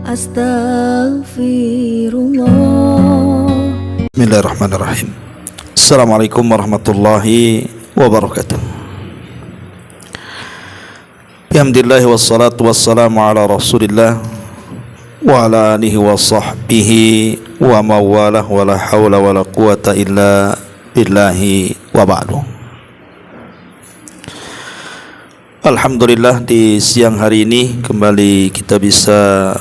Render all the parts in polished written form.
Astaghfirullah. Bismillahirrahmanirrahim. Assalamualaikum warahmatullahi wabarakatuh. Alhamdulillah wassalatu wassalamu ala Rasulillah wa ala alihi wa sahbihi wa mawalah wa la hawla wa la quwata illa billahi wa ba'du. Alhamdulillah, di siang hari ini kembali kita bisa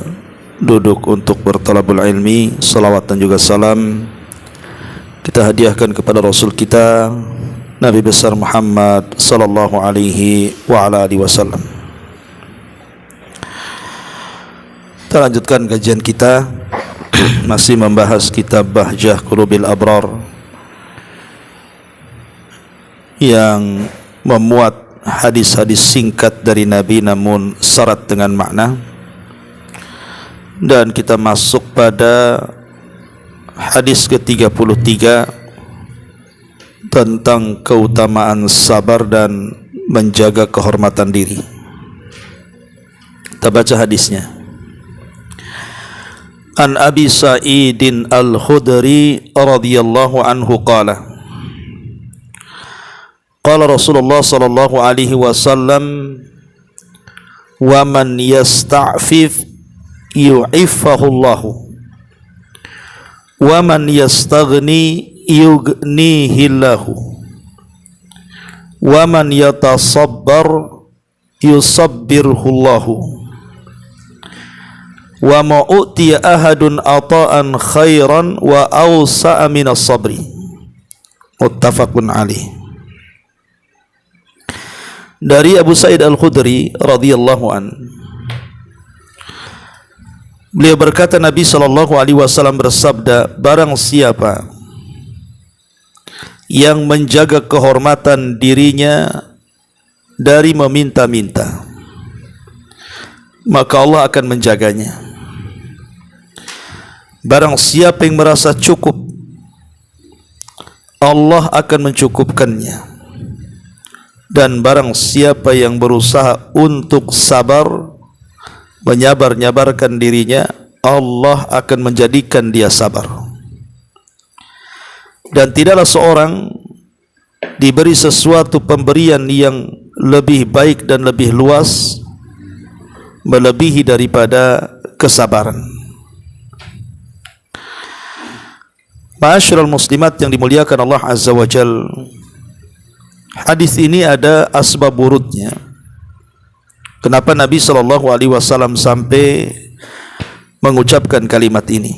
duduk untuk bertalabul ilmi. Salawat dan juga salam kita hadiahkan kepada Rasul kita Nabi besar Muhammad sallallahu alaihi wa ala alihi wasallam. Kita lanjutkan kajian kita masih membahas kitab Bahjah Qulubil Abrar yang memuat hadis-hadis singkat dari Nabi namun syarat dengan makna. Dan kita masuk pada hadis ke-33 tentang keutamaan sabar dan menjaga kehormatan diri. Kita baca hadisnya. An Abi Sa'idin Al-Khudri radhiyallahu anhu qala qala Rasulullah sallallahu alaihi wasallam wa man yasta'fif yu'iffahullahu wa man yastaghni yughnihillahu wa man yatasabbar yusabbirhullahu wa ma utiya ahadun ata'an khairan wa awsa'a minas sabri. Muttafaqun alaih. Dari Abu Sa'id Al-Khudri radhiyallahu an, beliau berkata, Nabi SAW bersabda, barang siapa yang menjaga kehormatan dirinya dari meminta-minta, maka Allah akan menjaganya. Barang siapa yang merasa cukup, Allah akan mencukupkannya. Dan barang siapa yang berusaha untuk sabar, menyabar-nyabarkan dirinya, Allah akan menjadikan dia sabar. Dan tidaklah seorang diberi sesuatu pemberian yang lebih baik dan lebih luas melebihi daripada kesabaran. Ma'asyiral muslimat yang dimuliakan Allah Azza wa Jal, hadis ini ada asbab wurudnya. Kenapa Nabi SAW sampai mengucapkan kalimat ini?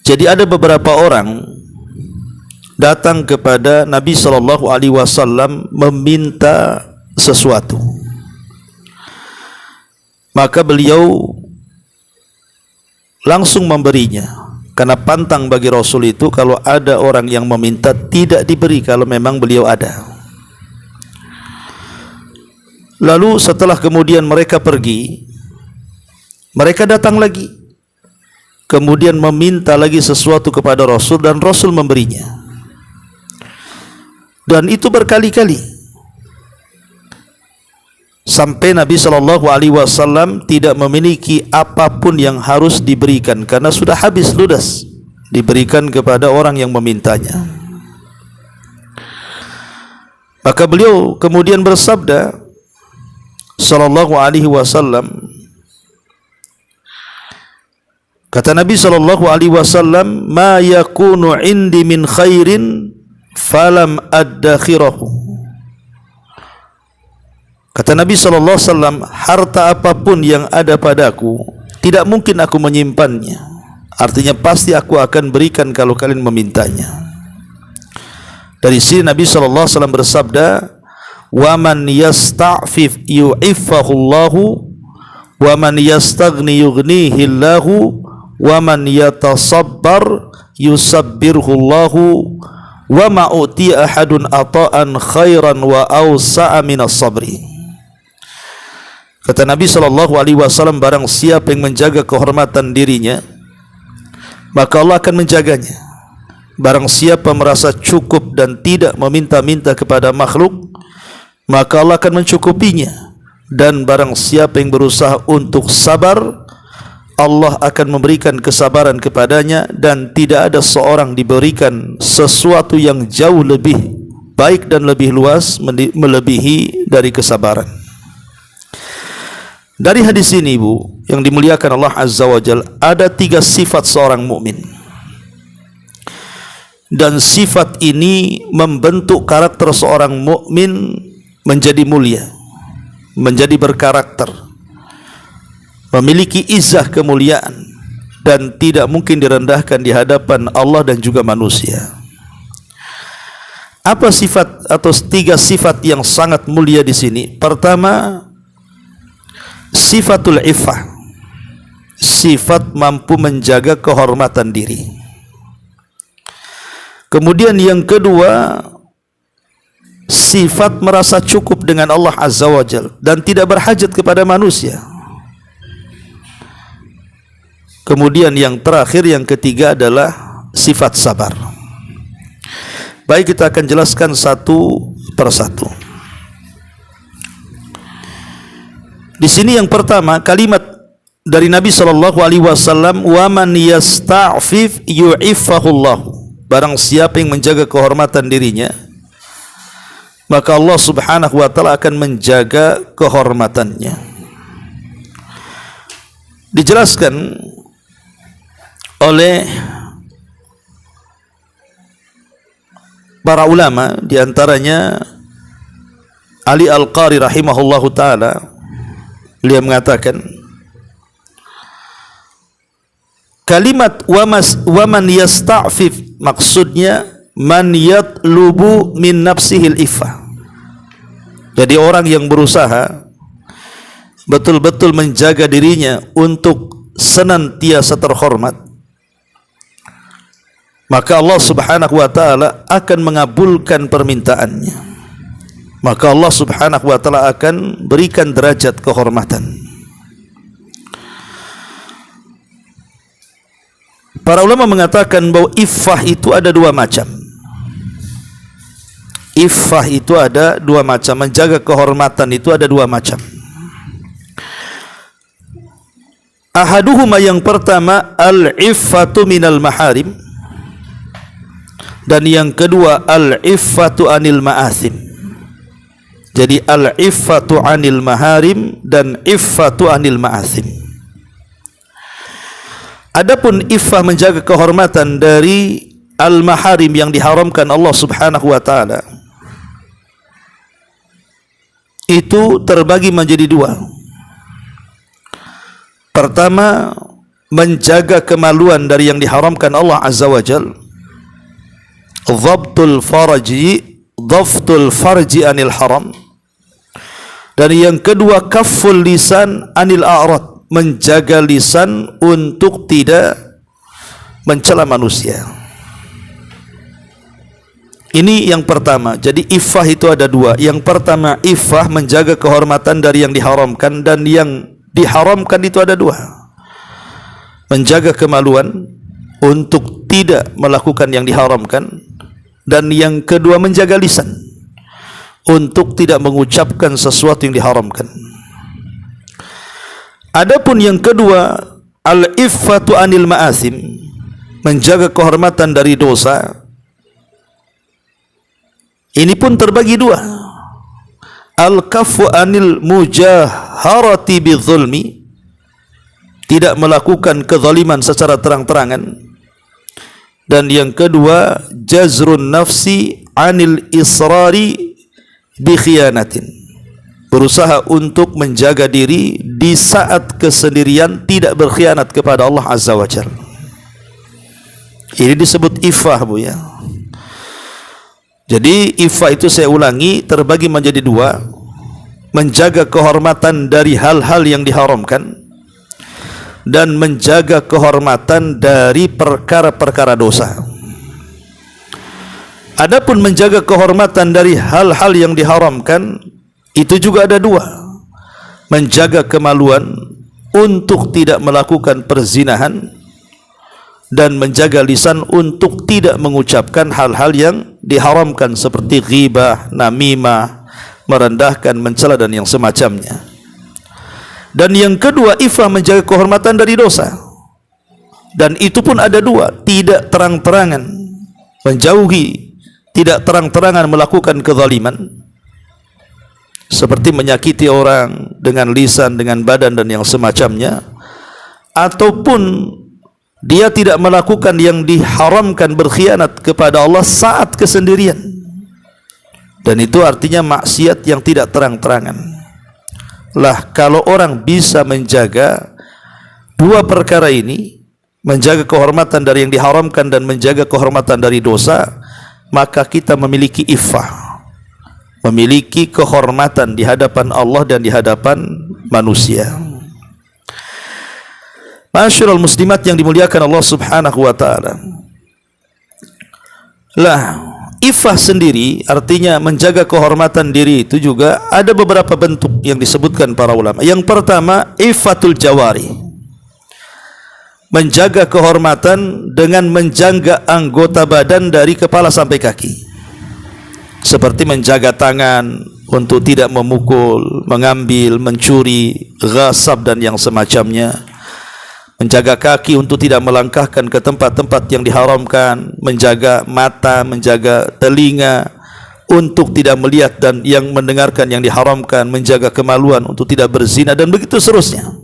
Jadi ada beberapa orang datang kepada Nabi SAW meminta sesuatu. Maka beliau langsung memberinya. Karena pantang bagi Rasul itu kalau ada orang yang meminta tidak diberi kalau memang beliau ada. Lalu setelah kemudian mereka pergi, mereka datang lagi, kemudian meminta lagi sesuatu kepada Rasul dan Rasul memberinya. Dan itu berkali-kali sampai Nabi SAW tidak memiliki apapun yang harus diberikan karena sudah habis ludas diberikan kepada orang yang memintanya. Maka beliau kemudian bersabda sallallahu alaihi wasallam, kata Nabi sallallahu alaihi wasallam, ma yakunu indi min khairin falam addakhirahu. Kata Nabi SAW, harta apapun yang ada padaku tidak mungkin aku menyimpannya. Artinya pasti aku akan berikan kalau kalian memintanya. Dari sini Nabi SAW bersabda, wa man yasta'fif yu'iffahullahu wa man yastaghni yughnihillahu wa man yatasabbar yusabbirhullahu wa ma utiya ahadun ata'an khairan wa awsa'a minas sabri. Kata Nabi SAW, barang siapa yang menjaga kehormatan dirinya, maka Allah akan menjaganya. Barang siapa merasa cukup dan tidak meminta-minta kepada makhluk, maka Allah akan mencukupinya. dan barang siapa yang berusaha untuk sabar, Allah akan memberikan kesabaran kepadanya, dan tidak ada seorang diberikan sesuatu yang jauh lebih baik dan lebih luas melebihi dari kesabaran. Dari hadis ini, Ibu, yang dimuliakan Allah Azza wa Jalla, ada 3 sifat seorang mukmin. Dan sifat ini membentuk karakter seorang mukmin menjadi mulia, menjadi berkarakter, memiliki izzah kemuliaan, dan tidak mungkin direndahkan di hadapan Allah dan juga manusia. Apa sifat atau 3 sifat yang sangat mulia di sini? Pertama, sifatul iffah, sifat mampu menjaga kehormatan diri. Kemudian yang kedua, sifat merasa cukup dengan Allah Azza wa Jalla dan tidak berhajat kepada manusia. Kemudian yang terakhir, yang ketiga adalah sifat sabar. Baik, kita akan jelaskan satu persatu. Di sini yang pertama, kalimat dari Nabi SAW, "Wa man yasta'fif yu'iffahullah." Barang siapa yang menjaga kehormatan dirinya, maka Allah Subhanahu wa taala akan menjaga kehormatannya. Dijelaskan oleh para ulama, di antaranya Ali Al-Qari rahimahullahu taala, beliau mengatakan kalimat wa man yasta'fif, maksudnya man yatlubu min nafsihil iffah. Jadi orang yang berusaha betul-betul menjaga dirinya untuk senantiasa terhormat, maka Allah Subhanahu wa taala akan mengabulkan permintaannya. Maka Allah Subhanahu wa taala akan berikan derajat kehormatan. Para ulama mengatakan bahwa iffah itu ada 2 macam. Iffah itu ada 2 macam, menjaga kehormatan itu ada 2 macam. Ahaduhuma, yang pertama, al-iffatu minal maharim, dan yang kedua al-iffatu anil ma'athim. Jadi al-iffatu anil maharim dan iffatu anil ma'athim. Adapun iffah, menjaga kehormatan dari al-maharim yang diharamkan Allah Subhanahu wa taala, itu terbagi menjadi 2. Pertama, menjaga kemaluan dari yang diharamkan Allah Azza wa Jalla, dhabtul farji anil haram. Dan yang kedua, kafful lisan anil a'rad, menjaga lisan untuk tidak mencela manusia. Ini yang pertama. Jadi iffah itu ada 2. Yang pertama, iffah, menjaga kehormatan dari yang diharamkan, dan yang diharamkan itu ada 2. Menjaga kemaluan untuk tidak melakukan yang diharamkan, dan yang kedua, menjaga lisan untuk tidak mengucapkan sesuatu yang diharamkan. Adapun yang kedua, al-iffatu anil ma'athim, menjaga kehormatan dari dosa, ini pun terbagi 2. Al-kaffu anil mujaharati bidzulmi, tidak melakukan kezaliman secara terang-terangan, dan yang kedua, jazrun nafsi anil israri bi khiyanatin, berusaha untuk menjaga diri di saat kesendirian tidak berkhianat kepada Allah Azza wa Jalla. Ini disebut iffah, Bu, ya. Jadi iffah itu, saya ulangi, terbagi menjadi 2. Menjaga kehormatan dari hal-hal yang diharamkan, dan menjaga kehormatan dari perkara-perkara dosa. Adapun menjaga kehormatan dari hal-hal yang diharamkan, itu juga ada 2. Menjaga kemaluan untuk tidak melakukan perzinahan, dan menjaga lisan untuk tidak mengucapkan hal-hal yang diharamkan seperti ghibah, namimah, merendahkan, mencela, dan yang semacamnya. Dan yang kedua, iffah menjaga kehormatan dari dosa. Dan itu pun ada dua, tidak terang-terangan menjauhi, tidak terang-terangan melakukan kezaliman, seperti menyakiti orang dengan lisan, dengan badan dan yang semacamnya, ataupun dia tidak melakukan yang diharamkan, berkhianat kepada Allah saat kesendirian. Dan itu artinya maksiat yang tidak terang-terangan. Lah, kalau orang bisa menjaga dua perkara ini, menjaga kehormatan dari yang diharamkan dan menjaga kehormatan dari dosa, maka kita memiliki iffah, memiliki kehormatan di hadapan Allah dan di hadapan manusia. Masyarul muslimat yang dimuliakan Allah Subhanahu wa taala. Lah, iffah sendiri artinya menjaga kehormatan diri, itu juga ada beberapa bentuk yang disebutkan para ulama. Yang pertama, iffatul jawari, menjaga kehormatan dengan menjaga anggota badan dari kepala sampai kaki, seperti menjaga tangan untuk tidak memukul, mengambil, mencuri, ghasab dan yang semacamnya, menjaga kaki untuk tidak melangkahkan ke tempat-tempat yang diharamkan, menjaga mata, menjaga telinga untuk tidak melihat dan yang mendengarkan yang diharamkan, menjaga kemaluan untuk tidak berzina, dan begitu seterusnya.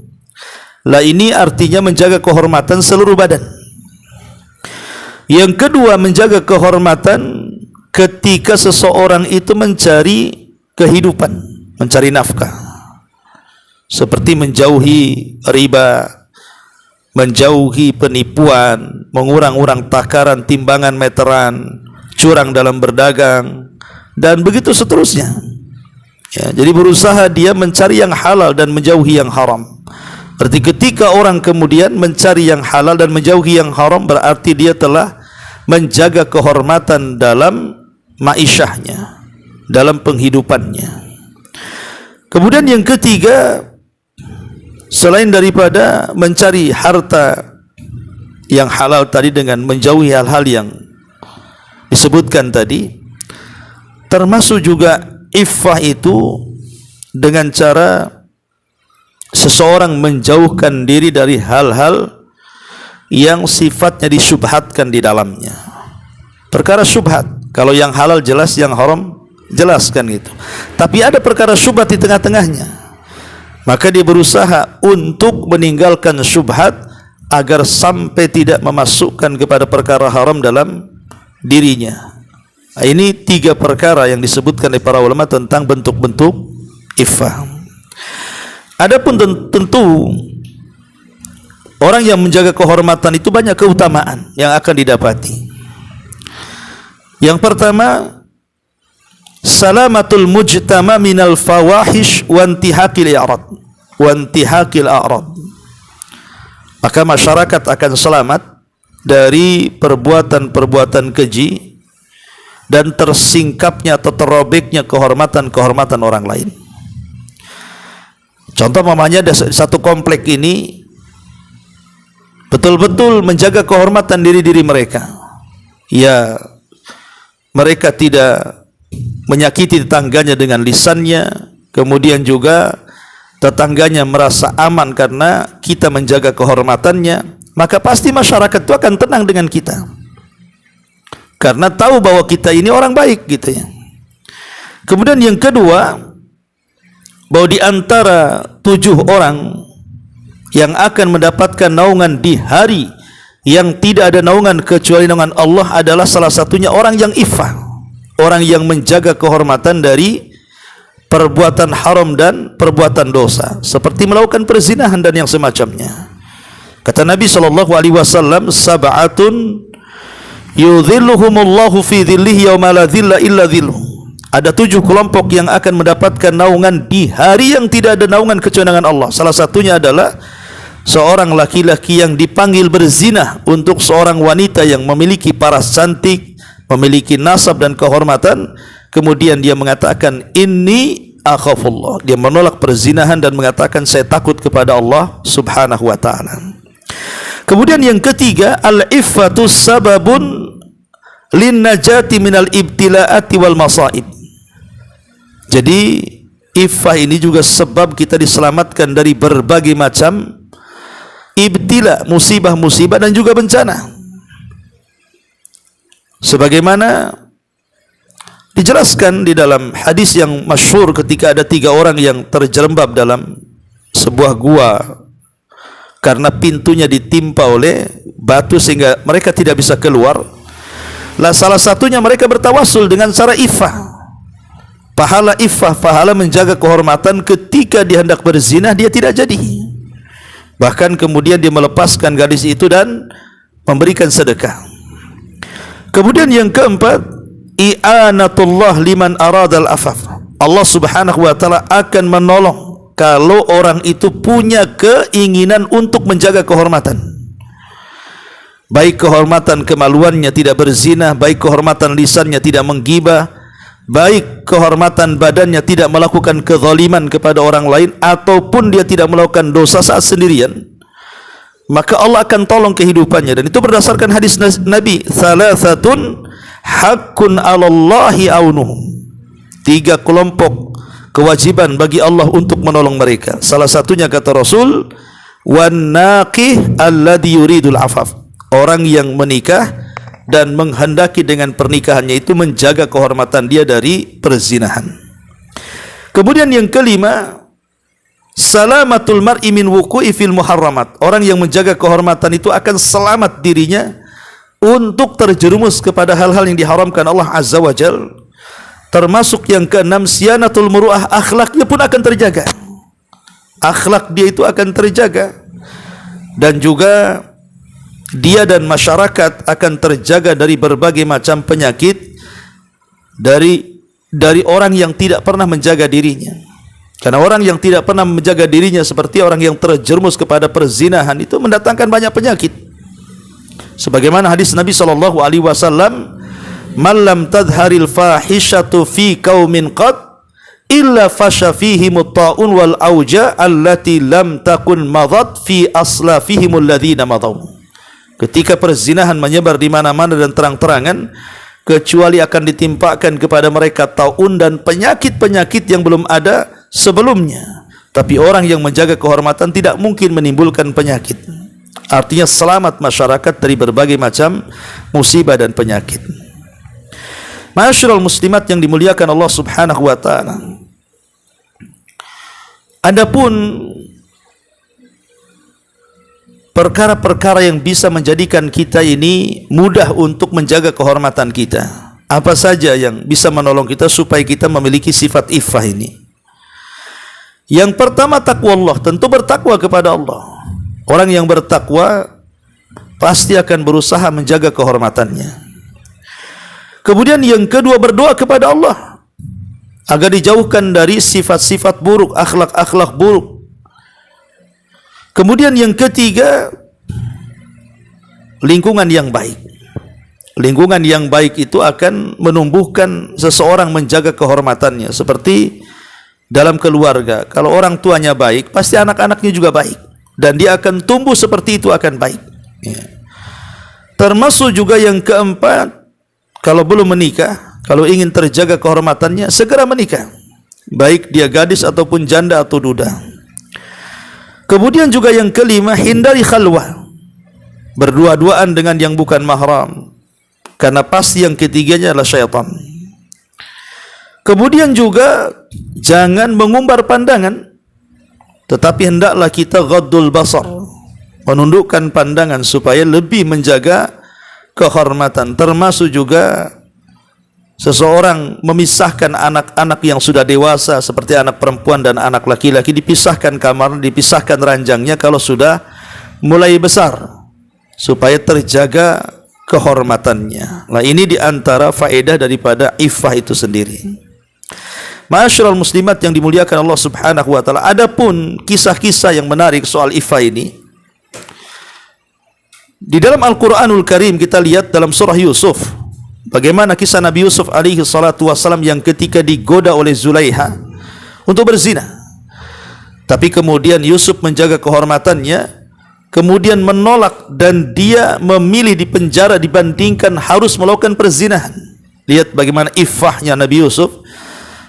Lah, ini artinya menjaga kehormatan seluruh badan. Yang kedua, menjaga kehormatan ketika seseorang itu mencari kehidupan, mencari nafkah, seperti menjauhi riba, menjauhi penipuan, mengurang-urang takaran, timbangan, meteran, curang dalam berdagang, dan begitu seterusnya. Ya, jadi berusaha dia mencari yang halal dan menjauhi yang haram. Berarti ketika orang kemudian mencari yang halal dan menjauhi yang haram, berarti dia telah menjaga kehormatan dalam ma'isyahnya, dalam penghidupannya. Kemudian yang ketiga, selain daripada mencari harta yang halal tadi dengan menjauhi hal-hal yang disebutkan tadi, termasuk juga iffah itu dengan cara seseorang menjauhkan diri dari hal-hal yang sifatnya disyubhatkan di dalamnya. Perkara syubhat, kalau yang halal jelas, yang haram jelaskan gitu. Tapi ada perkara syubhat di tengah-tengahnya, maka dia berusaha untuk meninggalkan syubhat agar sampai tidak memasukkan kepada perkara haram dalam dirinya. Ini tiga perkara yang disebutkan oleh para ulama tentang bentuk-bentuk iffah. Adapun tentu orang yang menjaga kehormatan itu banyak keutamaan yang akan didapati. Yang pertama, salamatul mujtama minal fawahish wa intihakil a'rad, wa intihakil a'rad. Maka masyarakat akan selamat dari perbuatan-perbuatan keji dan tersingkapnya atau terrobeknya kehormatan-kehormatan orang lain. Contoh mamanya satu komplek ini betul-betul menjaga kehormatan diri-diri mereka. Ya, mereka tidak menyakiti tetangganya dengan lisannya, kemudian juga tetangganya merasa aman karena kita menjaga kehormatannya, maka pasti masyarakat itu akan tenang dengan kita, karena tahu bahwa kita ini orang baik gitu ya. Kemudian yang kedua, bahwa di antara 7 orang yang akan mendapatkan naungan di hari yang tidak ada naungan kecuali naungan Allah adalah salah satunya orang yang iffah, orang yang menjaga kehormatan dari perbuatan haram dan perbuatan dosa, seperti melakukan perzinahan dan yang semacamnya. Kata Nabi SAW, sab'atun yudhilluhumullahu fi dhillihi yawma la dhilla illa dhilluh. Ada 7 kelompok yang akan mendapatkan naungan di hari yang tidak ada naungan kecuali dengan Allah. Salah satunya adalah seorang laki-laki yang dipanggil berzina untuk seorang wanita yang memiliki paras cantik, memiliki nasab dan kehormatan, kemudian dia mengatakan inni akhafullah, dia menolak perzinahan dan mengatakan saya takut kepada Allah Subhanahu wa taala. Kemudian yang ketiga, al-iffatu sababun lin najati minal ibtilaati wal masaib. Jadi Iffah ini juga sebab kita diselamatkan dari berbagai macam ibtila, musibah-musibah dan juga bencana. Sebagaimana dijelaskan di dalam hadis yang masyhur ketika ada 3 orang yang terjerembab dalam sebuah gua karena pintunya ditimpa oleh batu sehingga mereka tidak bisa keluar. Lah salah satunya mereka bertawassul dengan cara iffah. Pahala iffah, pahala menjaga kehormatan ketika dia hendak berzina dia tidak jadi. Bahkan kemudian dia melepaskan gadis itu dan memberikan sedekah. Kemudian yang keempat, i'anatullah liman aradal afaf. Allah Subhanahu wa taala akan menolong kalau orang itu punya keinginan untuk menjaga kehormatan. Baik kehormatan kemaluannya tidak berzina, baik kehormatan lisannya tidak menggibah, baik kehormatan badannya tidak melakukan kezaliman kepada orang lain, ataupun dia tidak melakukan dosa saat sendirian, maka Allah akan tolong kehidupannya. Dan itu berdasarkan hadis Nabi, salasatun haqqun 'alallahi aunuhum. 3 kelompok kewajiban bagi Allah untuk menolong mereka. Salah satunya kata Rasul, wan naqih alladhi yuridul afaf. Orang yang menikah dan menghendaki dengan pernikahannya itu menjaga kehormatan dia dari perzinahan. Kemudian yang kelima, salamatul mar'i min wuqu'i fil muharramat. Orang yang menjaga kehormatan itu akan selamat dirinya untuk terjerumus kepada hal-hal yang diharamkan Allah Azza wa Jal. Termasuk yang keenam, siyanatul muru'ah, akhlaknya pun akan terjaga. Akhlak dia itu akan terjaga. Dan juga dia dan masyarakat akan terjaga dari berbagai macam penyakit dari orang yang tidak pernah menjaga dirinya. Karena orang yang tidak pernah menjaga dirinya seperti orang yang terjerumus kepada perzinahan itu mendatangkan banyak penyakit. Sebagaimana hadis Nabi SAW, "Man lam tadharil fahishatu fi qaumin qad illa fasha fihimut ta'un wal auja allati lam takun madat fi aslafihimul ladzina madaw." Ketika perzinahan menyebar di mana-mana dan terang-terangan, kecuali akan ditimpakan kepada mereka taun dan penyakit-penyakit yang belum ada sebelumnya. Tapi orang yang menjaga kehormatan tidak mungkin menimbulkan penyakit. Artinya selamat masyarakat dari berbagai macam musibah dan penyakit. Ma'asyiral muslimat yang dimuliakan Allah Subhanahu wa taala. Adapun perkara-perkara yang bisa menjadikan kita ini mudah untuk menjaga kehormatan kita, apa saja yang bisa menolong kita supaya kita memiliki sifat iffah ini? Yang pertama, takwa Allah. Tentu bertakwa kepada Allah. Orang yang bertakwa pasti akan berusaha menjaga kehormatannya. Kemudian yang kedua, berdoa kepada Allah agar dijauhkan dari sifat-sifat buruk, akhlak-akhlak buruk. Kemudian yang ketiga, lingkungan yang baik. Lingkungan yang baik itu akan menumbuhkan seseorang menjaga kehormatannya. Seperti dalam keluarga, kalau orang tuanya baik, pasti anak-anaknya juga baik. Dan dia akan tumbuh seperti itu, akan baik. Ya. Termasuk juga yang keempat, kalau belum menikah, kalau ingin terjaga kehormatannya, segera menikah. Baik dia gadis ataupun janda atau duda. Kemudian juga yang kelima, hindari khalwah. Berdua-duaan dengan yang bukan mahram. Karena pasti yang ketiganya adalah syaitan. Kemudian juga jangan mengumbar pandangan, tetapi hendaklah kita ghaddul basar, menundukkan pandangan supaya lebih menjaga kehormatan. Termasuk juga seseorang memisahkan anak-anak yang sudah dewasa seperti anak perempuan dan anak laki-laki, dipisahkan kamar, dipisahkan ranjangnya kalau sudah mulai besar supaya terjaga kehormatannya. Nah, ini diantara faedah daripada iffah itu sendiri. Ma'asyiral muslimat yang dimuliakan Allah Subhanahu wa taala. Adapun kisah-kisah yang menarik soal iffah ini, di dalam Al-Qur'anul Karim kita lihat dalam surah Yusuf, bagaimana kisah Nabi Yusuf alaihi salatu wassalam yang ketika digoda oleh Zulaiha untuk berzina. Tapi kemudian Yusuf menjaga kehormatannya, kemudian menolak dan dia memilih di penjara dibandingkan harus melakukan perzinahan. Lihat bagaimana iffahnya Nabi Yusuf.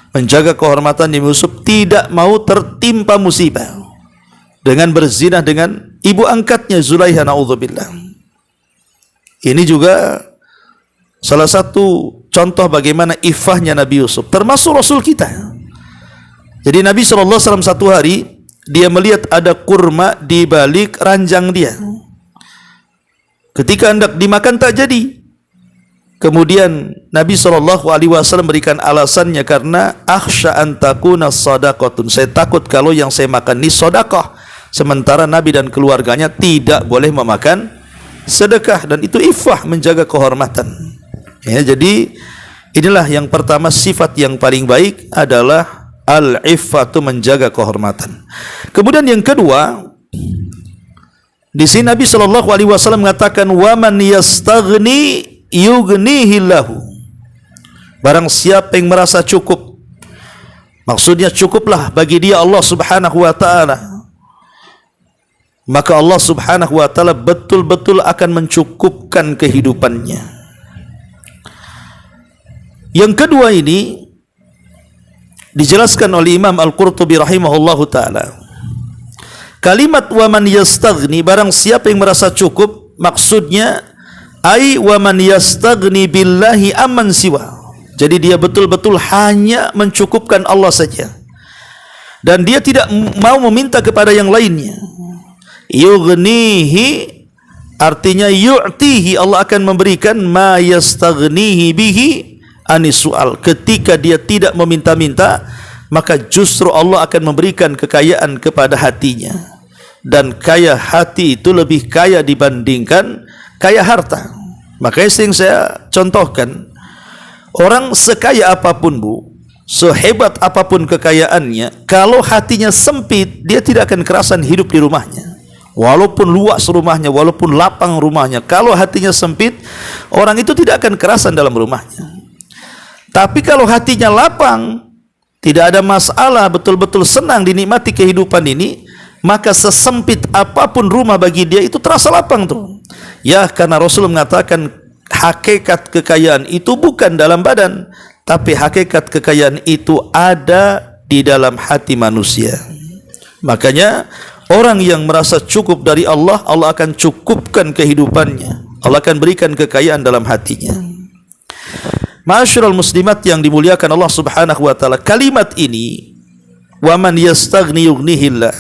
menjaga kehormatan Nabi Yusuf, tidak mau tertimpa musibah dengan berzina dengan ibu angkatnya Zulaiha, naudzubillah. Ini juga salah satu contoh bagaimana iffahnya Nabi Yusuf, termasuk Rasul kita. Jadi Nabi SAW satu hari dia melihat ada kurma di balik ranjang dia. Ketika hendak dimakan tak jadi. Kemudian Nabi SAW berikan alasannya, karena akhsha an takuna sadaqatun, saya takut kalau yang saya makan ini sedekah, sementara Nabi dan keluarganya tidak boleh memakan sedekah, dan itu iffah, menjaga kehormatan. Ya, jadi inilah yang pertama, sifat yang paling baik adalah al-iffatu, menjaga kehormatan. Kemudian yang kedua, di sini Nabi SAW mengatakan, wa man yastaghni yughnihillahu, barang siapa yang merasa cukup, maksudnya cukuplah bagi dia Allah Subhanahu wa taala, maka Allah Subhanahu wa taala betul-betul akan mencukupkan kehidupannya. Yang kedua ini dijelaskan oleh Imam Al-Qurtubi rahimahullahu taala. Kalimat wa man yastaghni, barang siapa yang merasa cukup, maksudnya ai wa man yastaghni billahi amman siwa. Jadi dia betul-betul hanya mencukupkan Allah saja, dan dia tidak mau meminta kepada yang lainnya. Yughnihi artinya yu'tihi, Allah akan memberikan ma yastaghnihi bihi anisual. Ketika dia tidak meminta-minta, maka justru Allah akan memberikan kekayaan kepada hatinya, dan kaya hati itu lebih kaya dibandingkan kaya harta. Makanya sering saya contohkan, orang sekaya apapun bu, sehebat apapun kekayaannya, kalau hatinya sempit, dia tidak akan kerasan hidup di rumahnya. Walaupun luas rumahnya, walaupun lapang rumahnya, kalau hatinya sempit, orang itu tidak akan kerasan dalam rumahnya. Tapi kalau hatinya lapang, tidak ada masalah, betul-betul senang dinikmati kehidupan ini, maka sesempit apapun rumah bagi dia itu terasa lapang tuh. Ya, karena Rasul mengatakan hakikat kekayaan itu bukan dalam badan, tapi hakikat kekayaan itu ada di dalam hati manusia. Makanya orang yang merasa cukup dari Allah, Allah akan cukupkan kehidupannya, Allah akan berikan kekayaan dalam hatinya. Ma'asyiral muslimat yang dimuliakan Allah Subhanahu wa taala, kalimat ini wa man yastaghni yughnihillah,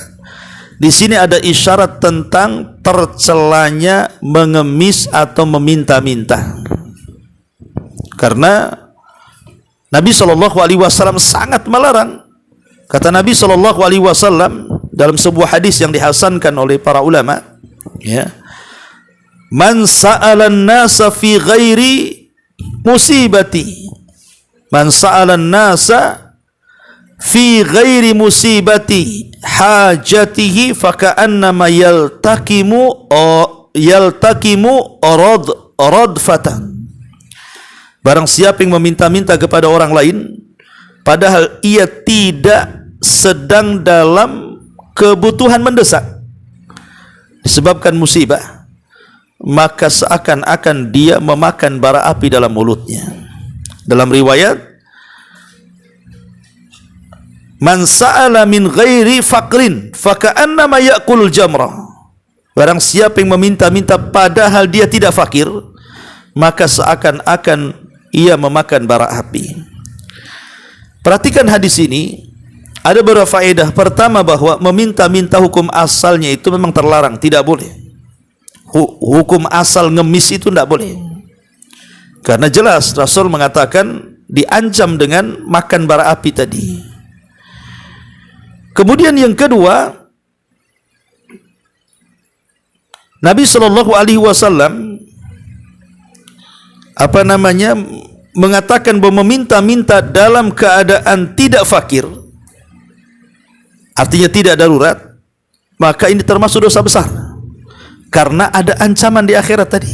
di sini ada isyarat tentang tercelanya mengemis atau meminta-minta. Karena Nabi SAW sangat melarang. Kata Nabi SAW dalam sebuah hadis yang dihasankan oleh para ulama, ya, man sa'alan nasa fi ghairi musibati, man sa'alan nasa fi ghairi musibati hajatihi faka'annama yaltakimu radfatan. Barang siapa yang meminta-minta kepada orang lain padahal ia tidak sedang dalam kebutuhan mendesak disebabkan musibah, maka seakan-akan dia memakan bara api dalam mulutnya. Dalam riwayat, man sa'ala min ghairi faqrin faka'annama ya'kul jamra, barang siapa yang meminta-minta padahal dia tidak fakir, maka seakan-akan ia memakan bara api. Perhatikan hadis ini, ada beberapa faedah. Pertama, bahwa meminta-minta hukum asalnya itu memang terlarang, tidak boleh. Hukum asal ngemis itu tidak boleh, karena jelas Rasul mengatakan diancam dengan makan bara api tadi. Kemudian yang kedua, Nabi SAW mengatakan bahwa meminta-minta dalam keadaan tidak fakir, artinya tidak darurat, maka ini termasuk dosa besar, karena ada ancaman di akhirat tadi,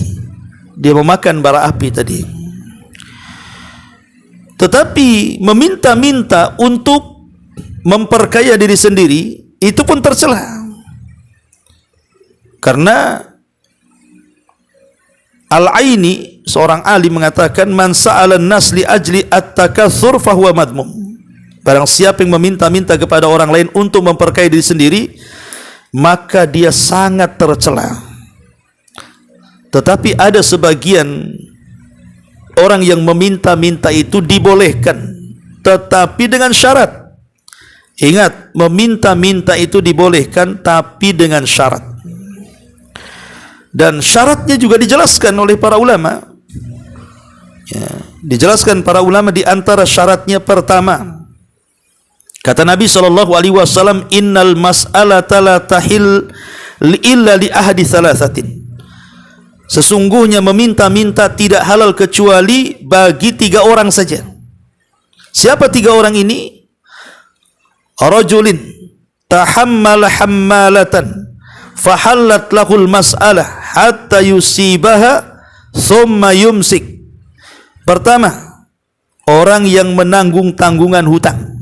dia memakan bara api tadi. Tetapi meminta-minta untuk memperkaya diri sendiri itu pun tercela, karena Al-Aini, seorang alim, mengatakan man sa'alan nas li ajli at-takatsur fahuwa madmum. Barang siapa yang meminta-minta kepada orang lain untuk memperkaya diri sendiri, maka dia sangat tercela. Tetapi ada sebagian orang yang meminta-minta itu dibolehkan, tetapi dengan syarat. Ingat, meminta-minta itu dibolehkan tapi dengan syarat. Dan syaratnya juga dijelaskan oleh para ulama. Ya, dijelaskan para ulama di antara syaratnya pertama. Kata Nabi SAW, innal mas'alata la tahil illa li ahadi thalathatin. Sesungguhnya meminta-minta tidak halal kecuali bagi 3 orang saja. Siapa 3 orang ini? Rajulin tahammala hammalatan fahallat lahul mas'alah hatta yusibaha thumma yumsik. Pertama, orang yang menanggung tanggungan hutang.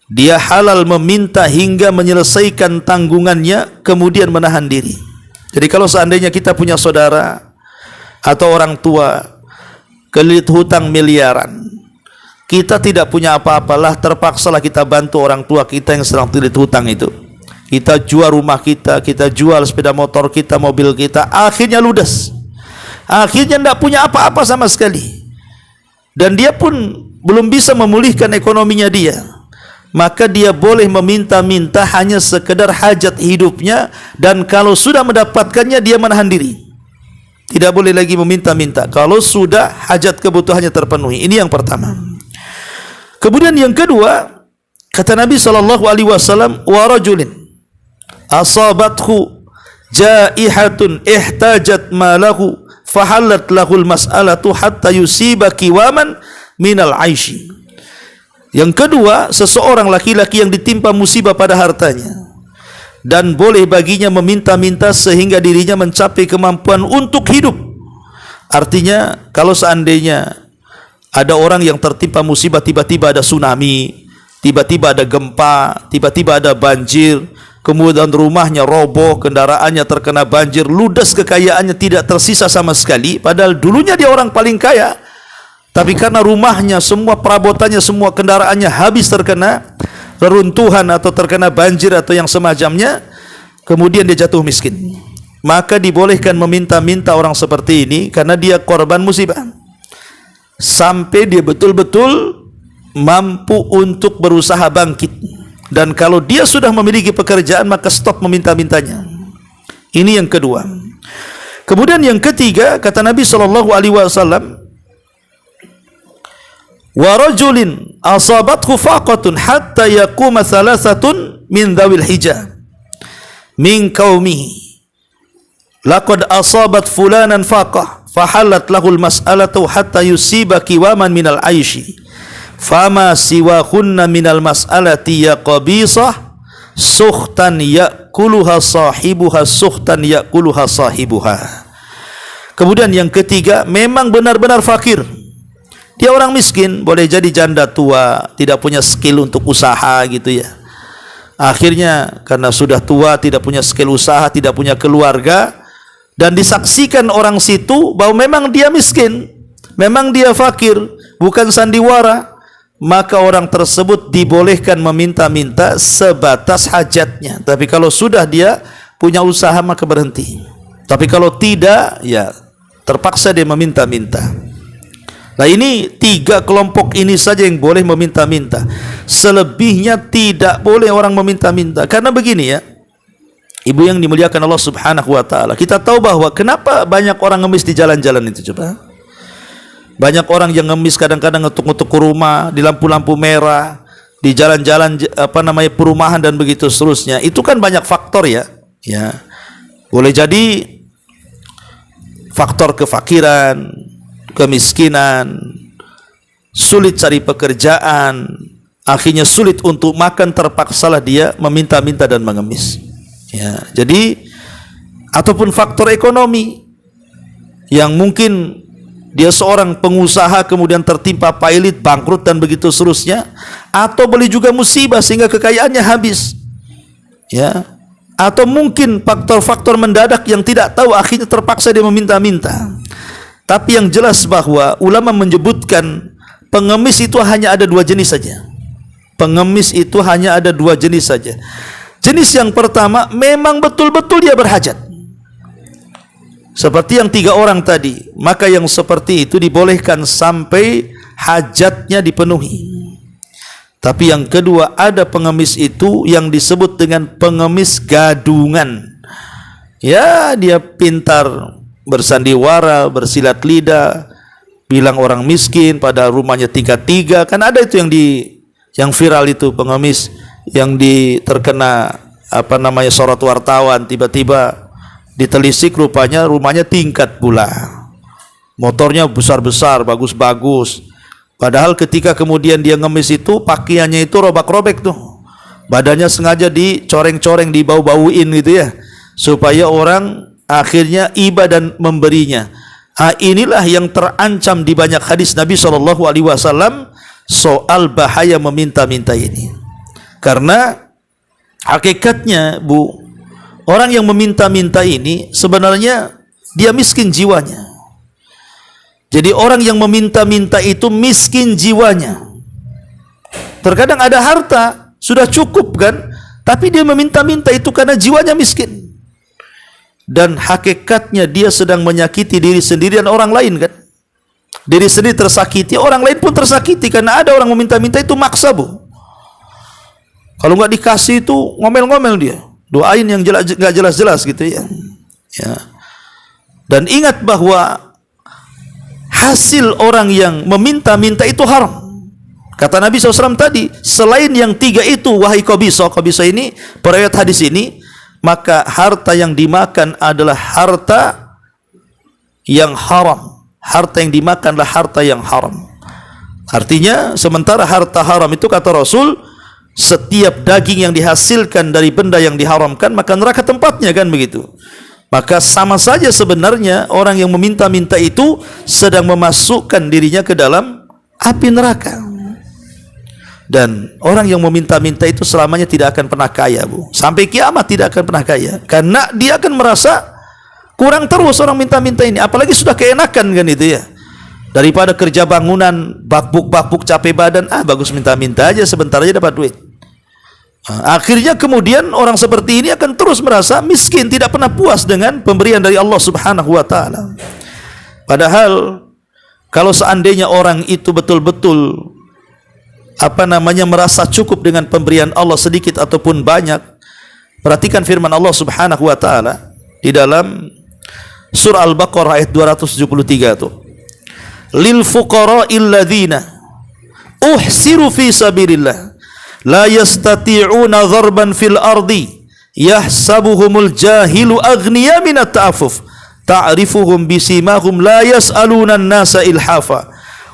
Dia halal meminta hingga menyelesaikan tanggungannya, kemudian menahan diri. Jadi kalau seandainya kita punya saudara atau orang tua kelilit hutang miliaran, kita tidak punya apa-apalah, terpaksalah kita bantu orang tua kita yang sedang terlilit hutang itu. Kita jual rumah kita, kita jual sepeda motor kita, mobil kita, akhirnya ludes. Akhirnya tidak punya apa-apa sama sekali. Dan dia pun belum bisa memulihkan ekonominya dia. Maka dia boleh meminta-minta hanya sekedar hajat hidupnya, dan kalau sudah mendapatkannya dia menahan diri. Tidak boleh lagi meminta-minta kalau sudah hajat kebutuhannya terpenuhi. Ini yang pertama. Kemudian yang kedua, kata Nabi SAW, wa rajulin asabathu jaihatun ihtajat malahu fahallat lahul mas'alatu hatta yusiba kiwaman minal aishi. Yang kedua, seseorang laki-laki yang ditimpa musibah pada hartanya, dan boleh baginya meminta-minta sehingga dirinya mencapai kemampuan untuk hidup. Artinya, kalau seandainya ada orang yang tertimpa musibah, tiba-tiba ada tsunami, tiba-tiba ada gempa, tiba-tiba ada banjir, kemudian rumahnya roboh, kendaraannya terkena banjir, ludes kekayaannya, tidak tersisa sama sekali, padahal dulunya dia orang paling kaya, tapi karena rumahnya, semua perabotannya, semua kendaraannya habis terkena reruntuhan atau terkena banjir atau yang semacamnya, kemudian dia jatuh miskin. Maka dibolehkan meminta-minta orang seperti ini karena dia korban musibah, sampai dia betul-betul mampu untuk berusaha bangkit. Dan kalau dia sudah memiliki pekerjaan, maka stop meminta-mintanya. Ini yang kedua. Kemudian yang ketiga, kata Nabi SAW, wa rajulin asabathu faqatun hatta yaquma thalathatun min dhawil hijah min qaumihi laqad asabat fulanan faqah fahallat lahul mas'alatu hatta yusiba kiwaman minal aishi fama siwahunna minal mas'alati yaqabisah sukhtan yakuluha sahibuha sukhtan yakuluha sahibuha. Kemudian yang ketiga, memang benar-benar fakir. Dia orang miskin, boleh jadi janda tua, tidak punya skill untuk usaha gitu ya. Akhirnya karena sudah tua, tidak punya skill usaha, tidak punya keluarga, dan disaksikan orang situ bahwa memang dia miskin, memang dia fakir, bukan sandiwara, maka orang tersebut dibolehkan meminta-minta sebatas hajatnya. Tapi kalau sudah dia punya usaha, maka berhenti. Tapi kalau tidak, ya terpaksa dia meminta-minta. Nah, ini 3 kelompok ini saja yang boleh meminta-minta. Selebihnya tidak boleh orang meminta-minta. Karena begini ya, ibu yang dimuliakan Allah Subhanahu wa ta'ala, kita tahu bahwa kenapa banyak orang ngemis di jalan-jalan itu, coba. Banyak orang yang ngemis kadang-kadang ngetuk-ngetuk ke rumah di lampu-lampu merah, di jalan-jalan perumahan dan begitu seterusnya. Itu kan banyak faktor ya. Ya. Boleh jadi faktor kefakiran, kemiskinan, sulit cari pekerjaan, akhirnya sulit untuk makan, terpaksalah dia meminta-minta dan mengemis. Ya, jadi ataupun faktor ekonomi yang mungkin dia seorang pengusaha kemudian tertimpa pailit, bangkrut dan begitu seterusnya, atau boleh juga musibah sehingga kekayaannya habis. Ya, atau mungkin faktor-faktor mendadak yang tidak tahu, akhirnya terpaksa dia meminta-minta. Tapi yang jelas bahwa ulama menyebutkan pengemis itu hanya ada 2 jenis saja. pengemis itu hanya ada dua jenis saja. Jenis yang pertama memang betul-betul dia berhajat, seperti yang 3 orang tadi, maka yang seperti itu dibolehkan sampai hajatnya dipenuhi. Tapi yang kedua, ada pengemis itu yang disebut dengan pengemis gadungan. Ya, dia pintar bersandiwara, bersilat lidah, bilang orang miskin pada rumahnya tingkat 3. Kan ada itu yang viral itu, pengemis yang terkena sorot wartawan, tiba-tiba ditelisik rupanya rumahnya tingkat pula, motornya besar-besar, bagus-bagus. Padahal ketika kemudian dia ngemis itu, pakaiannya itu robek-robek tuh, badannya sengaja dicoreng-coreng, dibau-bauin gitu ya, supaya orang akhirnya iba dan memberinya. Inilah yang terancam di banyak hadis Nabi SAW soal bahaya meminta-minta ini. Karena hakikatnya, Bu, orang yang meminta-minta ini sebenarnya dia miskin jiwanya. Jadi orang yang meminta-minta itu miskin jiwanya. Terkadang ada harta, sudah cukup kan, tapi dia meminta-minta itu karena jiwanya miskin. Dan hakikatnya dia sedang menyakiti diri sendiri dan orang lain kan. Diri sendiri tersakiti, orang lain pun tersakiti, karena ada orang meminta-minta itu maksa, Bu. Kalau nggak dikasih itu ngomel-ngomel dia, doain yang nggak jelas-jelas gitu ya. Dan ingat bahwa hasil orang yang meminta-minta itu haram. Kata Nabi SAW tadi, selain yang 3 itu, wahai Qabisah ini, periwayat hadis ini, maka harta yang dimakan adalah harta yang haram. Harta yang dimakan adalah harta yang haram. Artinya, sementara harta haram itu, kata Rasul, setiap daging yang dihasilkan dari benda yang diharamkan, maka neraka tempatnya, kan begitu. Maka sama saja sebenarnya orang yang meminta-minta itu sedang memasukkan dirinya ke dalam api neraka. Dan orang yang meminta-minta itu selamanya tidak akan pernah kaya, Bu. Sampai kiamat tidak akan pernah kaya, karena dia akan merasa kurang terus orang minta-minta ini. Apalagi sudah keenakan kan itu ya. Daripada kerja bangunan, bakbuk capek badan, bagus minta-minta aja, sebentar aja dapat duit. Akhirnya kemudian orang seperti ini akan terus merasa miskin, tidak pernah puas dengan pemberian dari Allah Subhanahu wa taala. Padahal kalau seandainya orang itu betul-betul merasa cukup dengan pemberian Allah sedikit ataupun banyak, perhatikan firman Allah Subhanahu wa taala di dalam surah Al-Baqarah ayat 273 tuh. Lil fuqara'il ladzina uhsiru fi sabilillah la yastati'una dharban fil ardi yahsabuhumul jahilu aghniya minat ta'affuf ta'rifuhum bisimahum la yas'aluna an-nasa ilhafa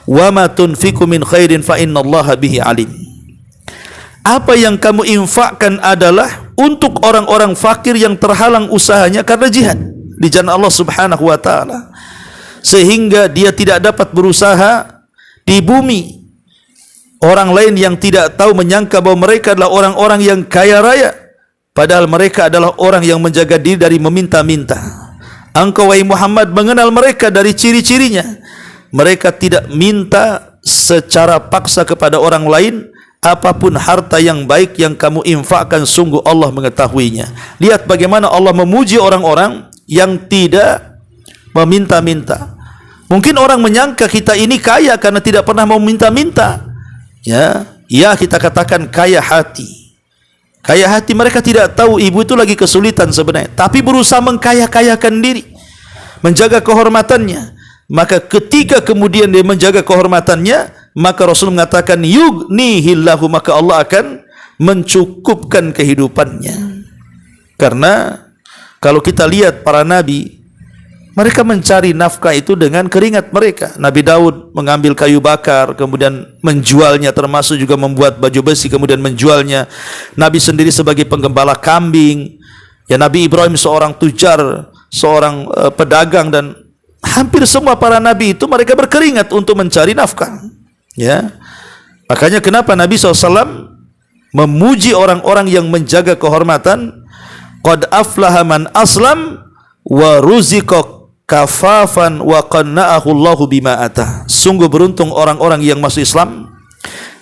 wa ma tunfiqu min khairin fa innallaha bihi alim. Apa yang kamu infakkan adalah untuk orang-orang fakir yang terhalang usahanya karena jihad di jalan Allah Subhanahu wa taala, sehingga dia tidak dapat berusaha di bumi. Orang lain yang tidak tahu menyangka bahwa mereka adalah orang-orang yang kaya raya, padahal mereka adalah orang yang menjaga diri dari meminta-minta. Engkau wahai Muhammad mengenal mereka dari ciri-cirinya. Mereka tidak minta secara paksa kepada orang lain. Apapun harta yang baik yang kamu infakkan, sungguh Allah mengetahuinya. Lihat bagaimana Allah memuji orang-orang yang tidak meminta-minta. Mungkin orang menyangka kita ini kaya karena tidak pernah meminta-minta. Ya, kita katakan kaya hati. Kaya hati, mereka tidak tahu ibu itu lagi kesulitan sebenarnya, tapi berusaha mengkaya-kayakan diri, menjaga kehormatannya. Maka ketika kemudian dia menjaga kehormatannya, maka Rasul mengatakan yughnihillahu, maka Allah akan mencukupkan kehidupannya. Karena kalau kita lihat para nabi, mereka mencari nafkah itu dengan keringat mereka. Nabi Daud mengambil kayu bakar, kemudian menjualnya, termasuk juga membuat baju besi, kemudian menjualnya. Nabi sendiri sebagai penggembala kambing. Ya, Nabi Ibrahim seorang tujar, seorang pedagang, dan hampir semua para nabi itu mereka berkeringat untuk mencari nafkah. Ya, makanya kenapa Nabi SAW memuji orang-orang yang menjaga kehormatan. Qad aflaha man aslam wa ruziqa kafafan wa qanna'ahu Allahu bima atah. Sungguh beruntung orang-orang yang masuk Islam,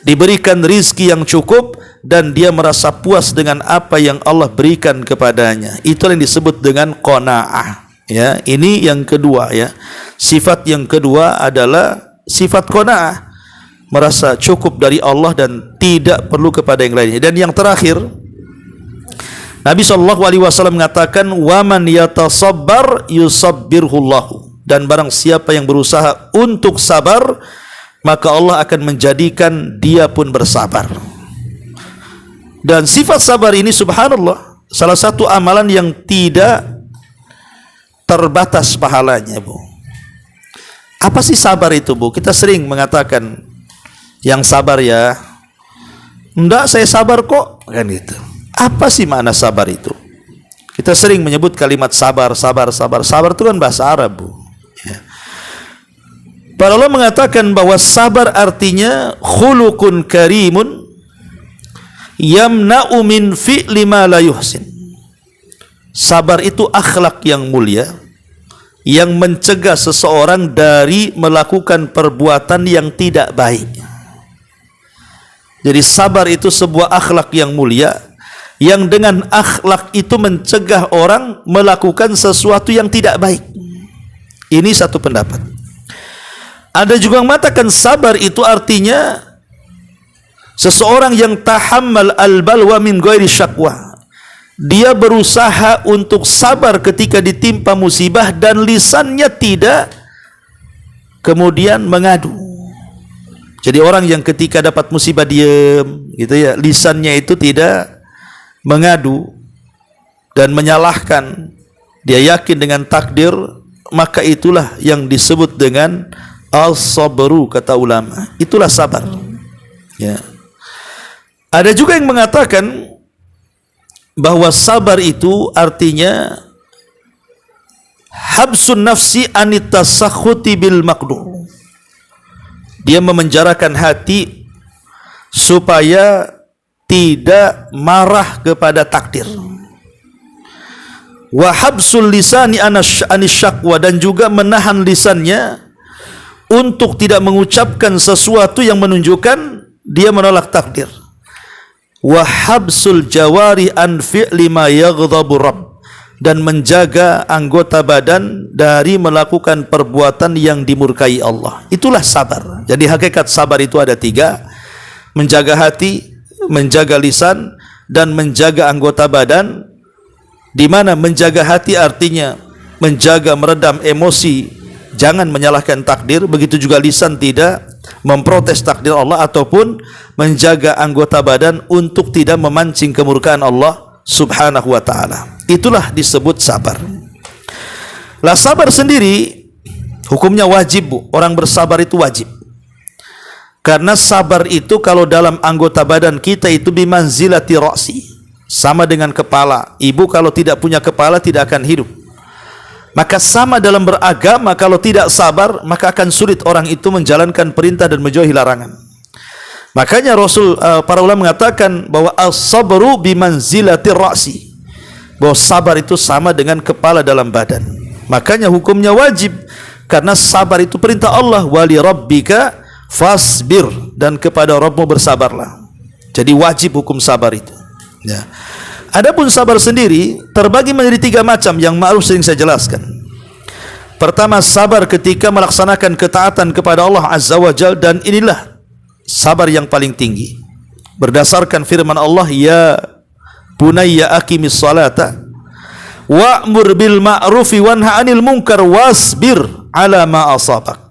diberikan rizki yang cukup, dan dia merasa puas dengan apa yang Allah berikan kepadanya. Itu yang disebut dengan qanaah. Ya, ini yang kedua ya. Sifat yang kedua adalah sifat qanaah, merasa cukup dari Allah dan tidak perlu kepada yang lainnya. Dan yang terakhir, Nabi SAW mengatakan, "Waman yatasabbar yusabbirhullahu." Dan barang siapa yang berusaha untuk sabar, maka Allah akan menjadikan dia pun bersabar. Dan sifat sabar ini subhanallah salah satu amalan yang tidak terbatas pahalanya, Bu. Apa sih sabar itu, Bu? Kita sering mengatakan, yang sabar ya. Enggak, saya sabar kok, kan gitu. Apa sih makna sabar itu? Kita sering menyebut kalimat sabar, sabar, sabar. Sabar itu kan bahasa Arab, Bu. Ya. Para ulama mengatakan bahwa sabar artinya khuluqun karimun yamna'u min fi'li ma la yuhsin. Sabar itu akhlak yang mulia yang mencegah seseorang dari melakukan perbuatan yang tidak baik. Jadi sabar itu sebuah akhlak yang mulia yang dengan akhlak itu mencegah orang melakukan sesuatu yang tidak baik. Ini satu pendapat. Ada juga yang mengatakan sabar itu artinya seseorang yang tahammal al-balwa min ghairi syakwa. Dia berusaha untuk sabar ketika ditimpa musibah dan lisannya tidak kemudian mengadu. Jadi orang yang ketika dapat musibah diam, gitu ya, lisannya itu tidak mengadu dan menyalahkan. Dia yakin dengan takdir, maka itulah yang disebut dengan as-sabru, kata ulama. Itulah sabar. Ya. Ada juga yang mengatakan bahwa sabar itu artinya habsun nafsi anit tasakhuti bil maqdur. Dia memenjarakan hati supaya tidak marah kepada takdir. Wa habsul lisani anis syakwa, dan juga menahan lisannya untuk tidak mengucapkan sesuatu yang menunjukkan dia menolak takdir. Wa habsul jawari an fi'li ma yaghdabu rabb, dan menjaga anggota badan dari melakukan perbuatan yang dimurkai Allah. Itulah sabar. Jadi hakikat sabar itu ada tiga: menjaga hati, menjaga lisan, dan menjaga anggota badan. Di mana menjaga hati artinya menjaga meredam emosi, jangan menyalahkan takdir. Begitu juga lisan tidak memprotes takdir Allah, ataupun menjaga anggota badan untuk tidak memancing kemurkaan Allah subhanahu wa ta'ala. Itulah disebut sabar. Lah sabar sendiri hukumnya wajib, Bu. Orang bersabar itu wajib. Karena sabar itu kalau dalam anggota badan kita itu bimanzilati ra'si, sama dengan kepala. Ibu kalau tidak punya kepala tidak akan hidup. Maka sama dalam beragama, kalau tidak sabar maka akan sulit orang itu menjalankan perintah dan menjauhi larangan. Makanya para ulama mengatakan bahwa as-sabru bimanzilati ra'si, bahwa sabar itu sama dengan kepala dalam badan. Makanya hukumnya wajib, karena sabar itu perintah Allah, wali rabbika fasbir, dan kepada Rabbmu bersabarlah. Jadi wajib hukum sabar itu. Ya. Adapun sabar sendiri terbagi menjadi tiga macam yang ma'ruf sering saya jelaskan. Pertama, sabar ketika melaksanakan ketaatan kepada Allah Azza wa Jalla, dan inilah sabar yang paling tinggi. Berdasarkan firman Allah, ya bunayya aqimis salata wa'mur bil ma'rufi wanha 'anil munkar wasbir 'ala ma asabak.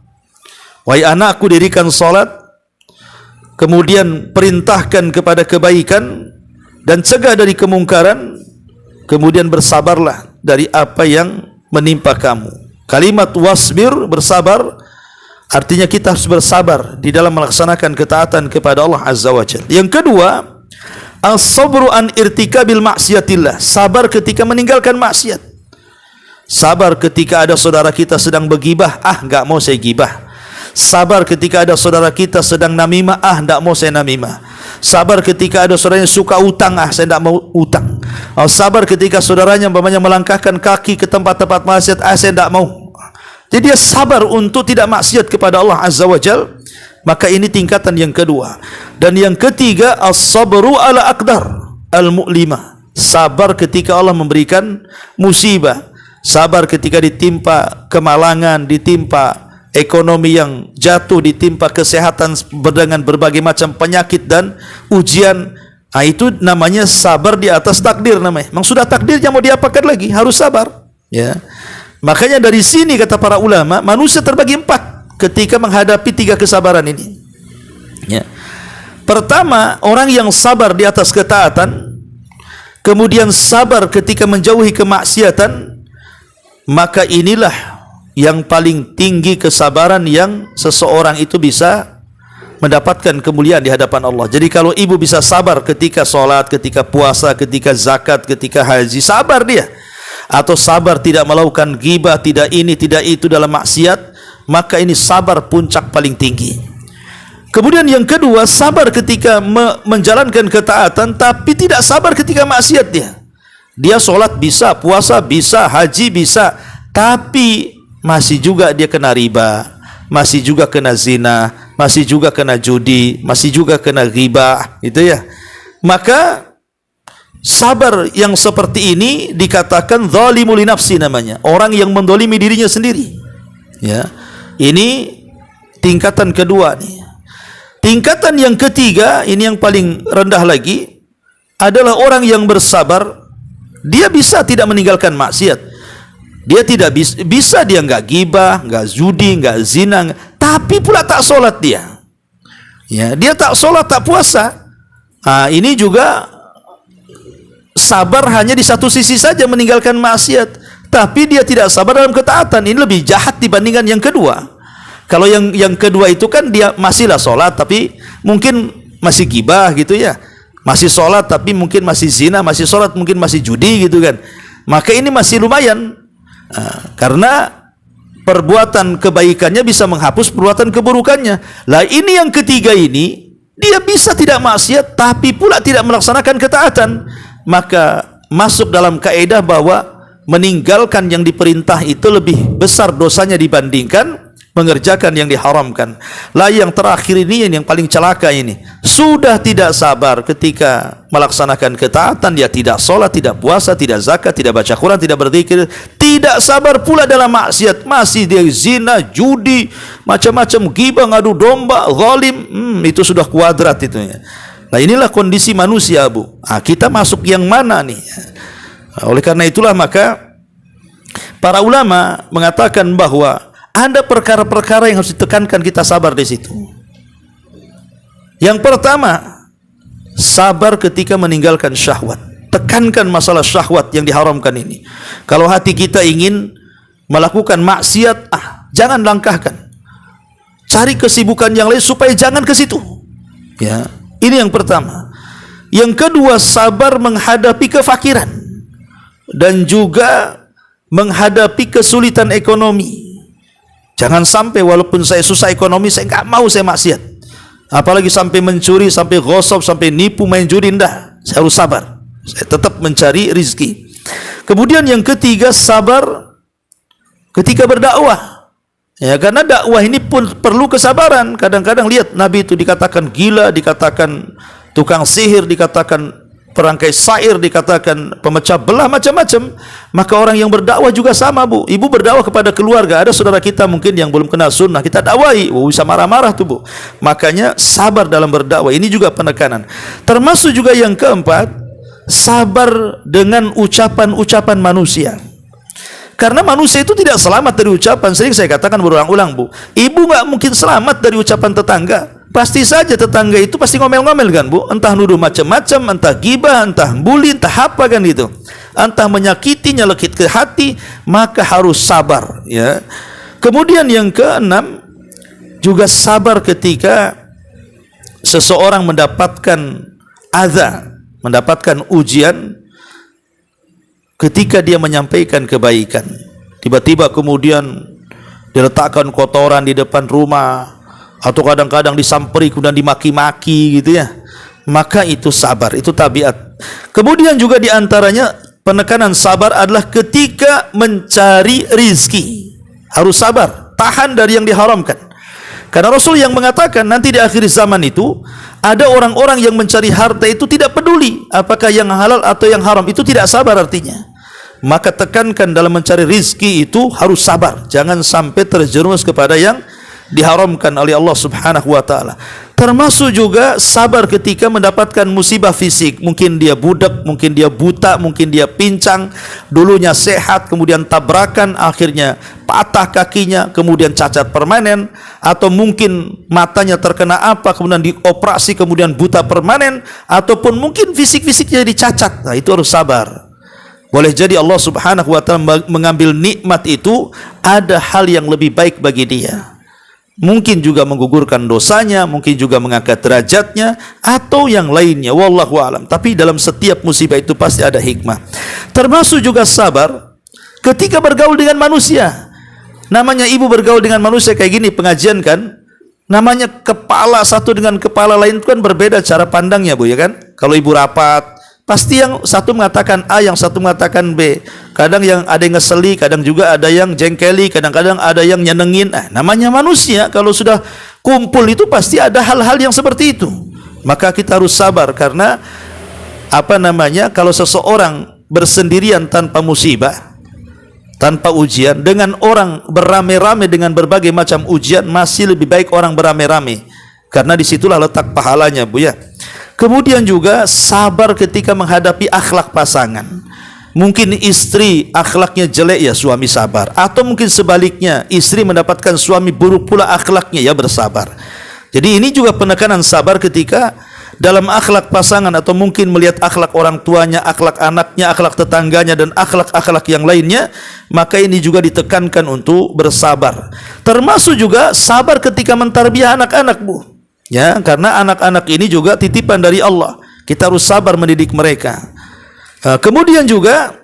Wahai anakku, dirikan salat, kemudian perintahkan kepada kebaikan dan cegah dari kemungkaran, kemudian bersabarlah dari apa yang menimpa kamu. Kalimat wasbir, bersabar, artinya kita harus bersabar di dalam melaksanakan ketaatan kepada Allah Azza wa Jalla. Yang kedua, as-sabru an irtikabil maksiatillah, sabar ketika meninggalkan maksiat. Sabar ketika ada saudara kita sedang bergibah, enggak mau saya gibah. Sabar ketika ada saudara kita sedang namimah, enggak mau saya namimah. Sabar ketika ada saudaranya suka utang, saya tidak mau utang. Sabar ketika saudaranya melangkahkan kaki ke tempat-tempat maksiat, saya tidak mau. Jadi dia sabar untuk tidak maksiat kepada Allah Azza wa Jal, Maka ini tingkatan yang kedua. Dan yang ketiga, as-sabru ala aqdar al-mu'limah. Sabar ketika Allah memberikan musibah. Sabar ketika ditimpa kemalangan, ditimpa ekonomi yang jatuh, ditimpa kesehatan dengan berbagai macam penyakit dan ujian. Nah, itu namanya sabar di atas takdir namanya. Memang sudah takdirnya, mau diapakan lagi, harus sabar. Ya. Makanya dari sini kata para ulama, manusia terbagi 4 ketika menghadapi 3 kesabaran ini. Ya. Pertama, orang yang sabar di atas ketaatan, kemudian sabar ketika menjauhi kemaksiatan, maka inilah yang paling tinggi kesabaran yang seseorang itu bisa mendapatkan kemuliaan di hadapan Allah. Jadi kalau ibu bisa sabar ketika sholat, ketika puasa, ketika zakat, ketika haji, sabar dia. Atau sabar tidak melakukan ghibah, tidak ini, tidak itu dalam maksiat, maka ini sabar puncak paling tinggi. Kemudian yang kedua, sabar ketika menjalankan ketaatan, tapi tidak sabar ketika maksiat dia. Dia sholat bisa, puasa bisa, haji bisa, tapi masih juga dia kena riba, masih juga kena zina, masih juga kena judi, masih juga kena ghibah, gitu ya. Maka sabar yang seperti ini dikatakan zalimu li nafsi namanya, orang yang mendolimi dirinya sendiri. Ya, ini tingkatan kedua nih. Tingkatan yang ketiga, ini yang paling rendah lagi, adalah orang yang bersabar. Dia bisa tidak meninggalkan maksiat. Dia tidak bisa dia enggak ghibah, enggak judi, enggak zina, tapi pula tak solat dia. Ya, dia tak solat, tak puasa. Nah, ini juga sabar hanya di satu sisi saja meninggalkan maksiat, tapi dia tidak sabar dalam ketaatan. Ini lebih jahat dibandingkan yang kedua. Kalau yang kedua itu kan dia masihlah solat, tapi mungkin masih ghibah gitu ya. Masih solat tapi mungkin masih zina, masih solat mungkin masih judi gitu kan. Maka ini masih lumayan. Karena perbuatan kebaikannya bisa menghapus perbuatan keburukannya. Lah ini yang ketiga ini, dia bisa tidak maksiat tapi pula tidak melaksanakan ketaatan. Maka masuk dalam kaidah bahwa meninggalkan yang diperintah itu lebih besar dosanya dibandingkan mengerjakan yang diharamkan. Lah yang terakhir ini yang paling celaka ini. Sudah tidak sabar ketika melaksanakan ketaatan, dia tidak sholat, tidak puasa, tidak zakat, tidak baca Quran, tidak berzikir, tidak sabar pula dalam maksiat, masih dia zina, judi, macam-macam ghibah, ngadu domba, zalim. Itu sudah kuadrat itu ya. Nah, inilah kondisi manusia, Bu. Kita masuk yang mana nih? Oleh karena itulah maka para ulama mengatakan bahwa ada perkara-perkara yang harus ditekankan, kita sabar di situ. Yang pertama, sabar ketika meninggalkan syahwat. Tekankan masalah syahwat yang diharamkan ini. Kalau hati kita ingin melakukan maksiat, jangan langkahkan. Cari kesibukan yang lain supaya jangan ke situ. Ya, ini yang pertama. Yang kedua, sabar menghadapi kefakiran dan juga menghadapi kesulitan ekonomi. Jangan sampai walaupun saya susah ekonomi, saya enggak mau saya maksiat. Apalagi sampai mencuri, sampai ghosab, sampai nipu, main judi, enggak. Saya harus sabar. Saya tetap mencari rizki. Kemudian yang ketiga, sabar ketika berdakwah. Ya, karena dakwah ini pun perlu kesabaran. Kadang-kadang lihat Nabi itu dikatakan gila, dikatakan tukang sihir, dikatakan perangkai syair, dikatakan pemecah belah, macam-macam. Maka orang yang berdakwah juga sama, Bu. Ibu berdakwah kepada keluarga, ada saudara kita mungkin yang belum kenal sunnah, kita dakwai, bisa marah-marah tuh, Bu. Makanya sabar dalam berdakwah, ini juga penekanan. Termasuk juga yang keempat, sabar dengan ucapan-ucapan manusia. Karena manusia itu tidak selamat dari ucapan. Sering saya katakan berulang-ulang, Bu, ibu nggak mungkin selamat dari ucapan tetangga. Pasti saja tetangga itu pasti ngomel-ngomel kan, Bu. Entah nuduh macam-macam, entah gibah, entah bully, entah apa kan gitu. Entah menyakiti, nyelekit ke hati, maka harus sabar, ya. Kemudian yang keenam, juga sabar ketika seseorang mendapatkan adza, mendapatkan ujian ketika dia menyampaikan kebaikan. Tiba-tiba kemudian diletakkan kotoran di depan rumah, atau kadang-kadang disamperi kemudian dimaki-maki gitu ya, maka itu sabar, itu tabiat. Kemudian juga diantaranya penekanan sabar adalah ketika mencari rizki, harus sabar, tahan dari yang diharamkan. Karena Rasul yang mengatakan nanti di akhir zaman itu ada orang-orang yang mencari harta itu tidak peduli apakah yang halal atau yang haram, itu tidak sabar artinya. Maka tekankan dalam mencari rizki itu harus sabar, jangan sampai terjerumus kepada yang diharamkan oleh Allah Subhanahu wa taala. Termasuk juga sabar ketika mendapatkan musibah fisik. Mungkin dia budak, mungkin dia buta, mungkin dia pincang, dulunya sehat, kemudian tabrakan, akhirnya patah kakinya, kemudian cacat permanen, atau mungkin matanya terkena apa, kemudian dioperasi, kemudian buta permanen, ataupun mungkin fisik-fisiknya dicacat. Nah, itu harus sabar. Boleh jadi Allah Subhanahu wa taala mengambil nikmat itu, ada hal yang lebih baik bagi dia. Mungkin juga menggugurkan dosanya, mungkin juga mengangkat derajatnya, atau yang lainnya, wallahu alam. Tapi dalam setiap musibah itu pasti ada hikmah. Termasuk juga sabar ketika bergaul dengan manusia. Namanya ibu bergaul dengan manusia kayak gini pengajian kan, namanya kepala satu dengan kepala lain itu kan berbeda cara pandangnya, Bu, ya kan? Kalau ibu rapat, pasti yang satu mengatakan A, yang satu mengatakan B. Kadang yang ada yang ngeseli, kadang juga ada yang jengkeli, kadang-kadang ada yang nyenengin. Namanya manusia, kalau sudah kumpul itu pasti ada hal-hal yang seperti itu. Maka kita harus sabar, karena kalau seseorang bersendirian tanpa musibah, tanpa ujian, dengan orang beramai-ramai dengan berbagai macam ujian, masih lebih baik orang beramai-ramai, karena disitulah letak pahalanya, Bu, ya. Kemudian juga sabar ketika menghadapi akhlak pasangan. Mungkin istri akhlaknya jelek, ya suami sabar. Atau mungkin sebaliknya, istri mendapatkan suami buruk pula akhlaknya, ya bersabar. Jadi ini juga penekanan sabar ketika dalam akhlak pasangan, atau mungkin melihat akhlak orang tuanya, akhlak anaknya, akhlak tetangganya, dan akhlak-akhlak yang lainnya. Maka ini juga ditekankan untuk bersabar. Termasuk juga sabar ketika mentarbiyah anak-anak, Bu. Ya, karena anak-anak ini juga titipan dari Allah. Kita harus sabar mendidik mereka. Kemudian juga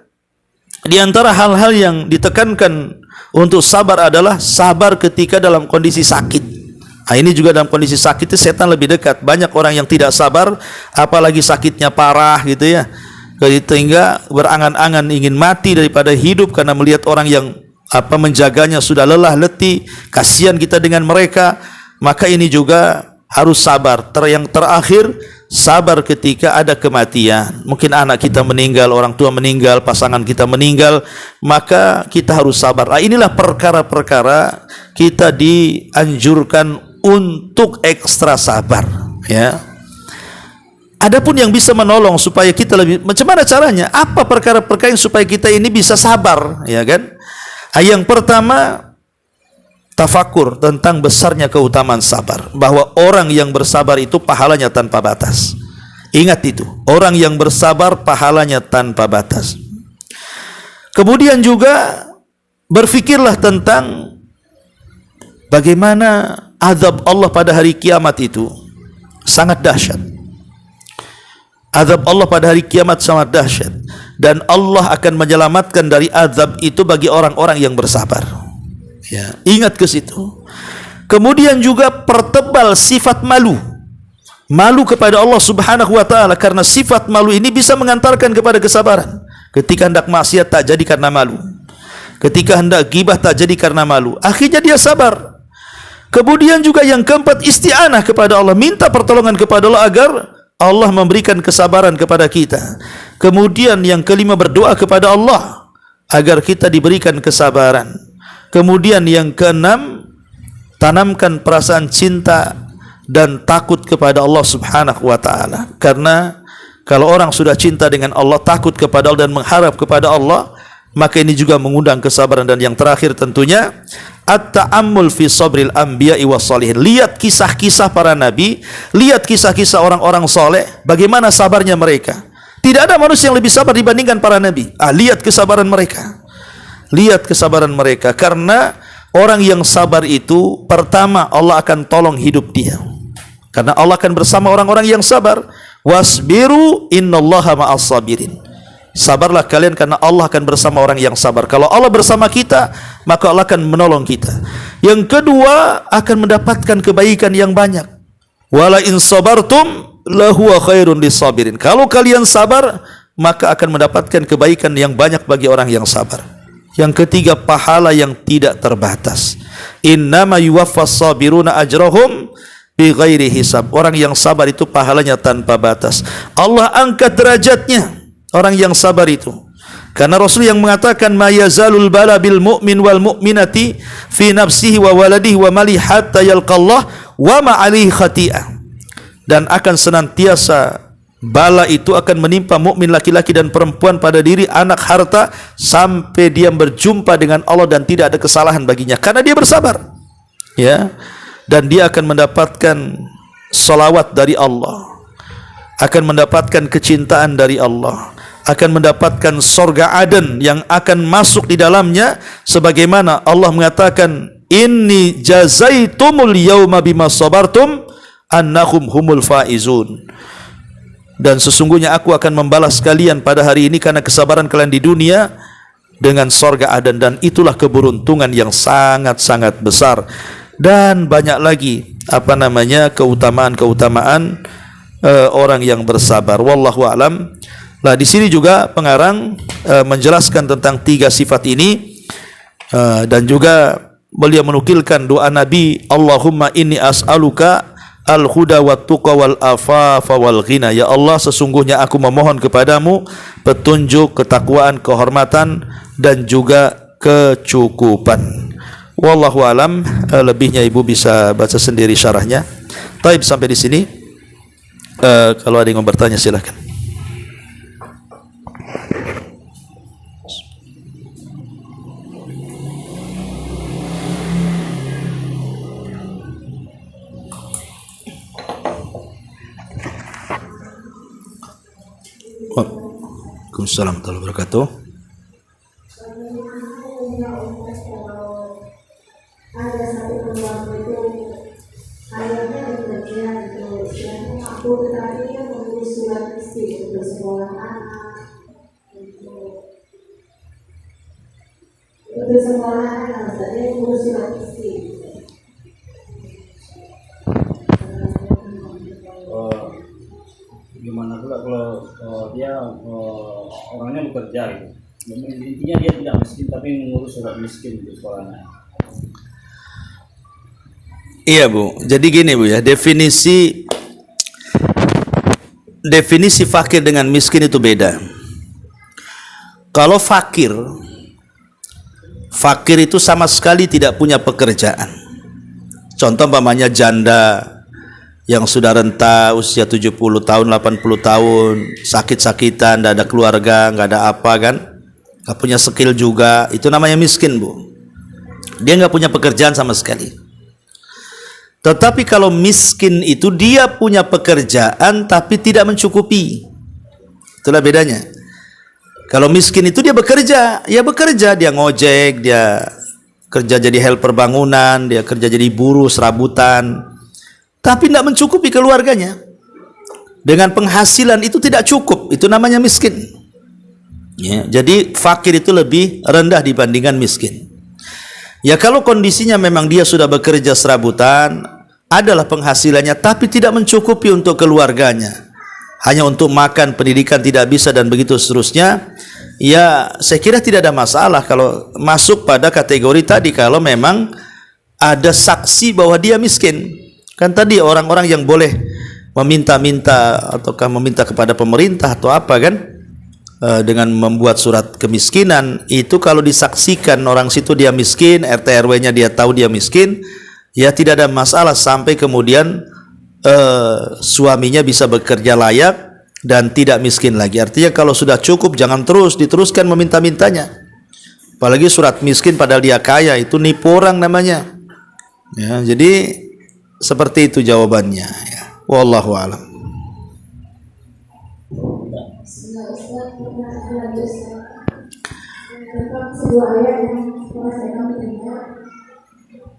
di antara hal-hal yang ditekankan untuk sabar adalah sabar ketika dalam kondisi sakit. Ini juga dalam kondisi sakit itu setan lebih dekat. Banyak orang yang tidak sabar, apalagi sakitnya parah gitu ya, sehingga berangan-angan ingin mati daripada hidup karena melihat orang yang menjaganya sudah lelah letih. Kasihan kita dengan mereka. Maka ini juga harus sabar. Yang terakhir, sabar ketika ada kematian. Mungkin anak kita meninggal, orang tua meninggal, pasangan kita meninggal, maka kita harus sabar. Inilah perkara-perkara kita dianjurkan untuk ekstra sabar, ya. Adapun yang bisa menolong supaya kita lebih, macam mana caranya? Apa perkara-perkara yang supaya kita ini bisa sabar, ya kan? Yang pertama, tafakur tentang besarnya keutamaan sabar, bahwa orang yang bersabar itu pahalanya tanpa batas. Ingat itu, orang yang bersabar pahalanya tanpa batas. Kemudian juga berfikirlah tentang bagaimana azab Allah pada hari kiamat itu sangat dahsyat. Azab Allah pada hari kiamat sangat dahsyat, dan Allah akan menyelamatkan dari azab itu bagi orang-orang yang bersabar. Ya, ingat ke situ. Kemudian juga pertebal sifat malu. Malu kepada Allah Subhanahu wa taala, karena sifat malu ini bisa mengantarkan kepada kesabaran. Ketika hendak maksiat tak jadi karena malu. Ketika hendak ghibah tak jadi karena malu. Akhirnya dia sabar. Kemudian juga yang keempat, isti'anah kepada Allah, minta pertolongan kepada Allah agar Allah memberikan kesabaran kepada kita. Kemudian yang kelima, berdoa kepada Allah agar kita diberikan kesabaran. Kemudian yang keenam, tanamkan perasaan cinta dan takut kepada Allah Subhanahu wa taala. Karena kalau orang sudah cinta dengan Allah, takut kepada Allah dan mengharap kepada Allah, maka ini juga mengundang kesabaran. Dan yang terakhir tentunya at-ta'ammul fi sabril anbiya'i wassalihin. Lihat kisah-kisah para nabi, lihat kisah-kisah orang-orang soleh, bagaimana sabarnya mereka. Tidak ada manusia yang lebih sabar dibandingkan para nabi. Lihat kesabaran mereka. Lihat kesabaran mereka, karena orang yang sabar itu pertama Allah akan tolong hidup dia, karena Allah akan bersama orang-orang yang sabar. Wasbiru innallaha ma'as sabirin. Sabarlah kalian karena Allah akan bersama orang yang sabar. Kalau Allah bersama kita, maka Allah akan menolong kita. Yang kedua, akan mendapatkan kebaikan yang banyak. Wala in sabartum lahuwa khairun lisabirin. Kalau kalian sabar, maka akan mendapatkan kebaikan yang banyak bagi orang yang sabar. Yang ketiga, pahala yang tidak terbatas. Innama yuwaffas sabiruna ajrahum bighairi hisab. Orang yang sabar itu pahalanya tanpa batas. Allah angkat derajatnya orang yang sabar itu. Karena Rasul yang mengatakan, ma yazalul bala bil mu'min wal mu'minati fi nafsihi wa waladihi wa mali hatta yalqallah wa ma alaihi khati'ah. Dan akan senantiasa bala itu akan menimpa mukmin laki-laki dan perempuan pada diri, anak, harta, sampai dia berjumpa dengan Allah dan tidak ada kesalahan baginya karena dia bersabar. Ya. Dan dia akan mendapatkan salawat dari Allah, akan mendapatkan kecintaan dari Allah, akan mendapatkan surga Aden yang akan masuk di dalamnya, sebagaimana Allah mengatakan, inni jazaitumul yauma bima sabartum annahum humul faizun. Dan sesungguhnya aku akan membalas kalian pada hari ini karena kesabaran kalian di dunia dengan surga Aden, dan itulah keberuntungan yang sangat-sangat besar. Dan banyak lagi keutamaan-keutamaan orang yang bersabar. Wallahu a'lam. Nah, di sini juga pengarang menjelaskan tentang 3 sifat ini, dan juga beliau menukilkan doa Nabi, Allahumma inni as'aluka al-huda wa tuqa wal afafa wal ghina. Ya Allah, sesungguhnya aku memohon kepadamu petunjuk, ketakwaan, kehormatan, dan juga kecukupan. Wallahu alam. Lebihnya ibu bisa baca sendiri syarahnya. Taib, sampai di sini. Kalau ada yang mau bertanya silakan. Waalaikumsalam warahmatullahi wabarakatuh. Ada satu keluarga itu ayahnya bekerja itu, dan aku tadi dia mengurus surat istri untuk sekolah anak, untuk sekolah anak, jadi mengurus surat istri. Gimana pula kalau dia orangnya bekerja gitu. Intinya dia tidak miskin tapi mengurus surat miskin di sekolahnya. Iya Bu, jadi gini Bu ya, definisi fakir dengan miskin itu beda. Kalau fakir itu sama sekali tidak punya pekerjaan. Contoh umpamanya janda yang sudah renta usia 70 tahun, 80 tahun, sakit-sakitan, tidak ada keluarga, nggak ada apa kan, nggak punya skill juga, itu namanya miskin Bu. Dia nggak punya pekerjaan sama sekali. Tetapi kalau miskin itu dia punya pekerjaan tapi tidak mencukupi. Itulah bedanya. Kalau miskin itu dia bekerja, dia ngojek, dia kerja jadi helper bangunan, dia kerja jadi buruh serabutan, tapi tidak mencukupi keluarganya. Dengan penghasilan itu tidak cukup, itu namanya miskin. Ya, jadi fakir itu lebih rendah dibandingkan miskin. Ya kalau kondisinya memang dia sudah bekerja serabutan, adalah penghasilannya tapi tidak mencukupi untuk keluarganya, hanya untuk makan, pendidikan tidak bisa, dan begitu seterusnya, ya saya kira tidak ada masalah kalau masuk pada kategori tadi, kalau memang ada saksi bahwa dia miskin. Kan tadi orang-orang yang boleh meminta-minta ataukah meminta kepada pemerintah atau apa kan, dengan membuat surat kemiskinan, itu kalau disaksikan orang situ dia miskin, RT RW-nya dia tahu dia miskin, ya tidak ada masalah sampai kemudian suaminya bisa bekerja layak dan tidak miskin lagi. Artinya kalau sudah cukup jangan terus diteruskan meminta-mintanya. Apalagi surat miskin padahal dia kaya, itu nipu orang namanya. Ya, jadi seperti itu jawabannya ya. Wallahu a'lam. Tentang sebuah ayat yang pernah saya dengar,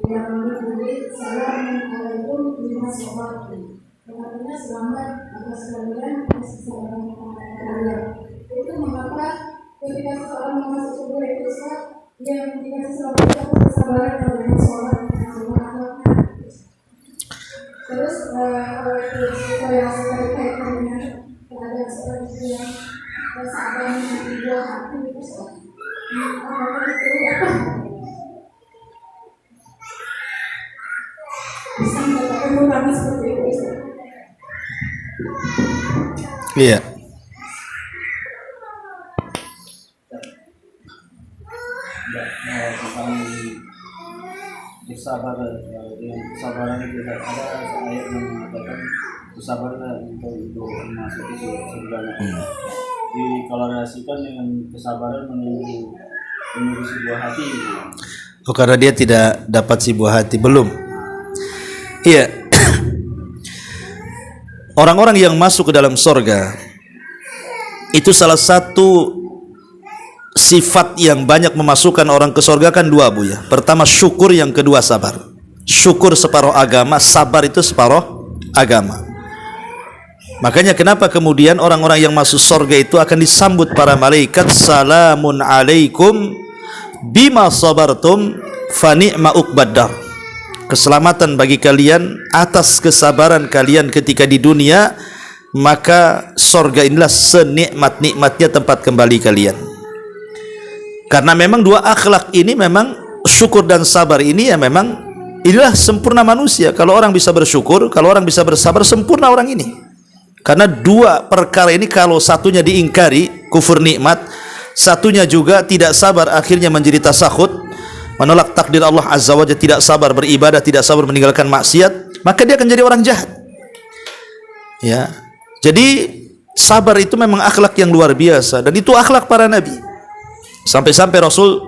yang berbunyi Assalamualaikum warahmatullahi wabarakatuh. Artinya selamat atas kalian seseorang kalian. Itu mengapa ketika seseorang masuk surga itu yang dikasih selamat itu kesabaran dan sholat dan akhlaknya. Terus kalau itu saya kaitkan dengan keadaan seorang yang sabar di buah hati itu apakah itu apa? Bisa mendapatkan murah seperti itu, Ustaz? Iya. Tentang kesabaran, dengan kesabaran itu ada ayat yang mengatakan kesabaran untuk masuk ke surga. Dikorelasikan dengan kesabaran menunggu sebuah hati. Oh, karena dia tidak dapat si buah hati, belum. Iya. Orang-orang yang masuk ke dalam surga itu salah satu sifat yang banyak memasukkan orang ke surga kan dua, Bu ya. Pertama syukur, yang kedua sabar. Syukur separuh agama, sabar itu separuh agama. Makanya kenapa kemudian orang-orang yang masuk surga itu akan disambut para malaikat, salamun alaikum bima sabartum fa ni'ma uqbaddar. Keselamatan bagi kalian atas kesabaran kalian ketika di dunia, maka surga inilah senikmat-nikmatnya tempat kembali kalian. Karena memang dua akhlak ini, memang syukur dan sabar ini ya memang inilah sempurna manusia. Kalau orang bisa bersyukur, kalau orang bisa bersabar, sempurna orang ini. Karena dua perkara ini kalau satunya diingkari, kufur nikmat, satunya juga tidak sabar, akhirnya menjadi tasakhut, menolak takdir Allah Azza wa Jalla, tidak sabar beribadah, tidak sabar meninggalkan maksiat, maka dia akan jadi orang jahat. Ya. Jadi sabar itu memang akhlak yang luar biasa, dan itu akhlak para nabi. Sampai-sampai Rasul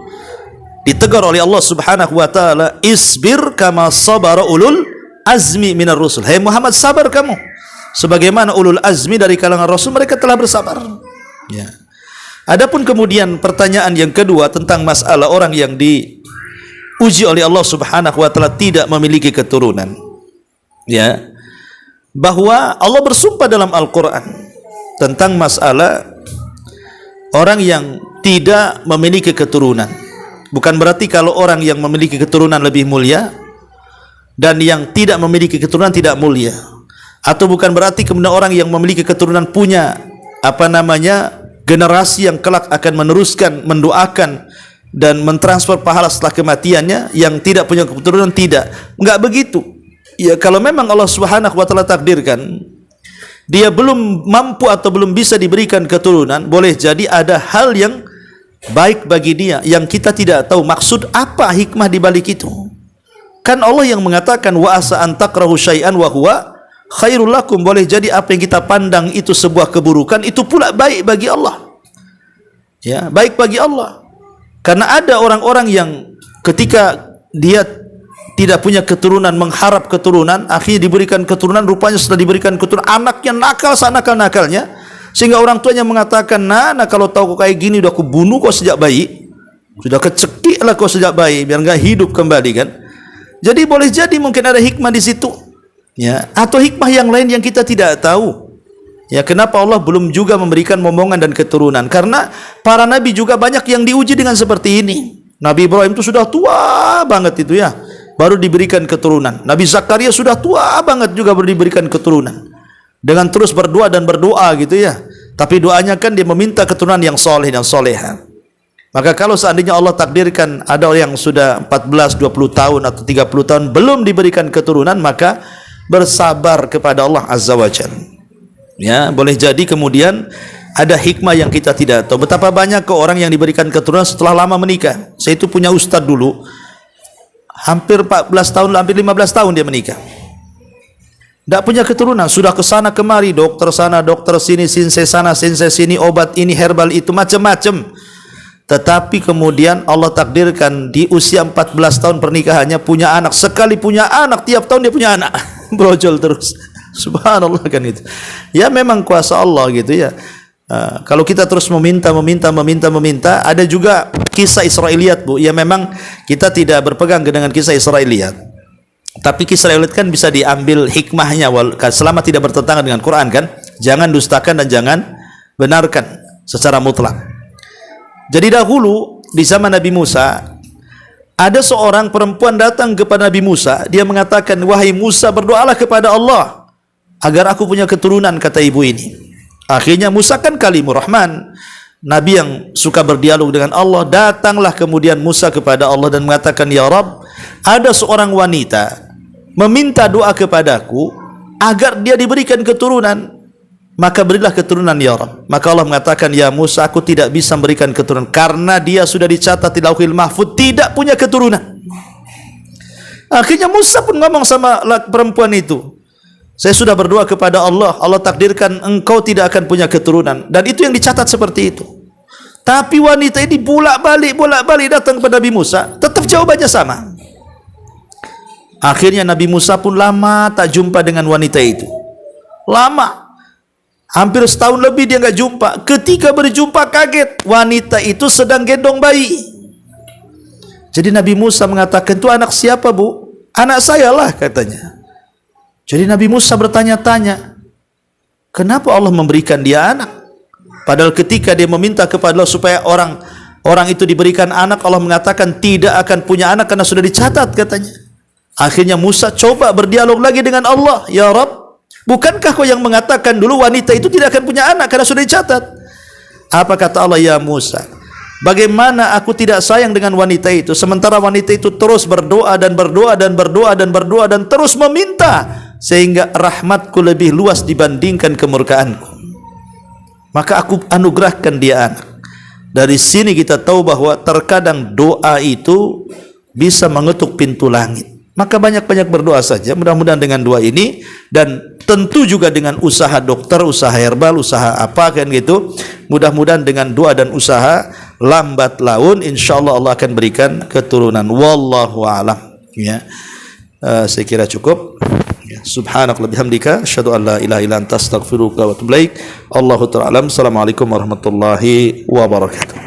ditegur oleh Allah Subhanahu wa taala, isbir kama sabara ulul azmi minar rusul. Hai Muhammad, sabar kamu sebagaimana ulul azmi dari kalangan rasul, mereka telah bersabar. Ya. Adapun kemudian pertanyaan yang kedua tentang masalah orang yang diuji oleh Allah Subhanahu wa taala tidak memiliki keturunan. Ya. Bahwa Allah bersumpah dalam Al-Qur'an tentang masalah orang yang tidak memiliki keturunan. Bukan berarti kalau orang yang memiliki keturunan lebih mulia dan yang tidak memiliki keturunan tidak mulia. Atau bukan berarti kemudian orang yang memiliki keturunan punya generasi yang kelak akan meneruskan, mendoakan dan mentransfer pahala setelah kematiannya, yang tidak punya keturunan tidak. Enggak begitu. Ya, kalau memang Allah Subhanahu wa taala takdirkan dia belum mampu atau belum bisa diberikan keturunan, boleh jadi ada hal yang baik bagi dia yang kita tidak tahu maksud apa, hikmah di balik itu. Kan Allah yang mengatakan wa asa an takrahu syai'an wa huwa khairul lakum. Boleh jadi apa yang kita pandang itu sebuah keburukan, itu pula baik bagi Allah. Ya, baik bagi Allah. Karena ada orang-orang yang ketika dia tidak punya keturunan, mengharap keturunan, akhirnya diberikan keturunan, rupanya setelah diberikan keturunan anaknya nakal sanakal-nakalnya, sehingga orang tuanya mengatakan, nah kalau tahu kau kayak gini udah aku bunuh kau sejak bayi, sudah kecekik lah kau sejak bayi biar enggak hidup kembali kan. Jadi boleh jadi mungkin ada hikmah di situ, ya, atau hikmah yang lain yang kita tidak tahu. Ya, kenapa Allah belum juga memberikan momongan dan keturunan? Karena para nabi juga banyak yang diuji dengan seperti ini. Nabi Ibrahim itu sudah tua banget itu ya, baru diberikan keturunan. Nabi Zakaria sudah tua banget juga baru diberikan keturunan. Dengan terus berdoa dan berdoa gitu ya. Tapi doanya kan dia meminta keturunan yang soleh dan soleha. Maka kalau seandainya Allah takdirkan ada orang yang sudah 14, 20 tahun atau 30 tahun belum diberikan keturunan, maka bersabar kepada Allah Azza wa Jalla. Ya, boleh jadi kemudian ada hikmah yang kita tidak tahu. Betapa banyak ke orang yang diberikan keturunan setelah lama menikah. Saya itu punya ustadz dulu, hampir 14 tahun, hampir 15 tahun dia menikah. Tidak punya keturunan, sudah ke sana kemari, dokter sana, dokter sini, sinse sana, sinse sini, obat ini, herbal itu, macam-macam. Tetapi kemudian Allah takdirkan di usia 14 tahun pernikahannya punya anak. Sekali punya anak, tiap tahun dia punya anak. Brojol terus. Subhanallah kan itu. Ya memang kuasa Allah gitu ya. Kalau kita terus meminta, ada juga kisah Israiliyat, Bu. Ya memang kita tidak berpegang dengan kisah Israiliyat. Tapi kisah Israiliyat kan bisa diambil hikmahnya selama tidak bertentangan dengan Quran kan. Jangan dustakan dan jangan benarkan secara mutlak. Jadi dahulu di zaman Nabi Musa ada seorang perempuan datang kepada Nabi Musa. Dia mengatakan, wahai Musa, berdoalah kepada Allah agar aku punya keturunan, kata ibu ini. Akhirnya Musa kan kalimur Rahman, Nabi yang suka berdialog dengan Allah. Datanglah kemudian Musa kepada Allah dan mengatakan, ya Rabb, ada seorang wanita meminta doa kepadaku agar dia diberikan keturunan, maka berilah keturunan ya Rabb. Maka Allah mengatakan, ya Musa, aku tidak bisa memberikan keturunan karena dia sudah dicatat di Lauhil Mahfuz tidak punya keturunan. Akhirnya Musa pun ngomong sama perempuan itu, saya sudah berdoa kepada Allah, Allah takdirkan engkau tidak akan punya keturunan, dan itu yang dicatat seperti itu. Tapi wanita ini bolak-balik datang kepada Nabi Musa, tetap jawabannya sama. Akhirnya Nabi Musa pun lama tak jumpa dengan wanita itu. Lama, hampir setahun lebih dia nggak jumpa. Ketika berjumpa kaget, wanita itu sedang gendong bayi. Jadi Nabi Musa mengatakan, itu anak siapa bu? Anak saya lah katanya. Jadi Nabi Musa bertanya-tanya, kenapa Allah memberikan dia anak? Padahal ketika dia meminta kepada Allah supaya orang itu diberikan anak, Allah mengatakan tidak akan punya anak karena sudah dicatat katanya. Akhirnya Musa coba berdialog lagi dengan Allah, ya Rabb, bukankah kau yang mengatakan dulu wanita itu tidak akan punya anak karena sudah dicatat? Apa kata Allah? Ya Musa, bagaimana aku tidak sayang dengan wanita itu sementara wanita itu terus berdoa dan berdoa dan berdoa dan berdoa dan terus meminta, sehingga rahmatku lebih luas dibandingkan kemurkaanku, maka aku anugerahkan dia anak. Dari sini kita tahu bahwa terkadang doa itu bisa mengetuk pintu langit. Maka banyak-banyak berdoa saja, mudah-mudahan dengan doa ini, dan tentu juga dengan usaha dokter, usaha herbal, usaha apa kan gitu. Mudah-mudahan dengan doa dan usaha, lambat laun insyaallah Allah akan berikan keturunan. Wallahu a'lam. Ya, saya kira cukup. Ya. Subhanakallahumma bihamdika asyhadu an la ilaha illa anta astaghfiruka wa atubu ilaik. Allahu ta'ala alam. Assalamualaikum warahmatullahi wabarakatuh.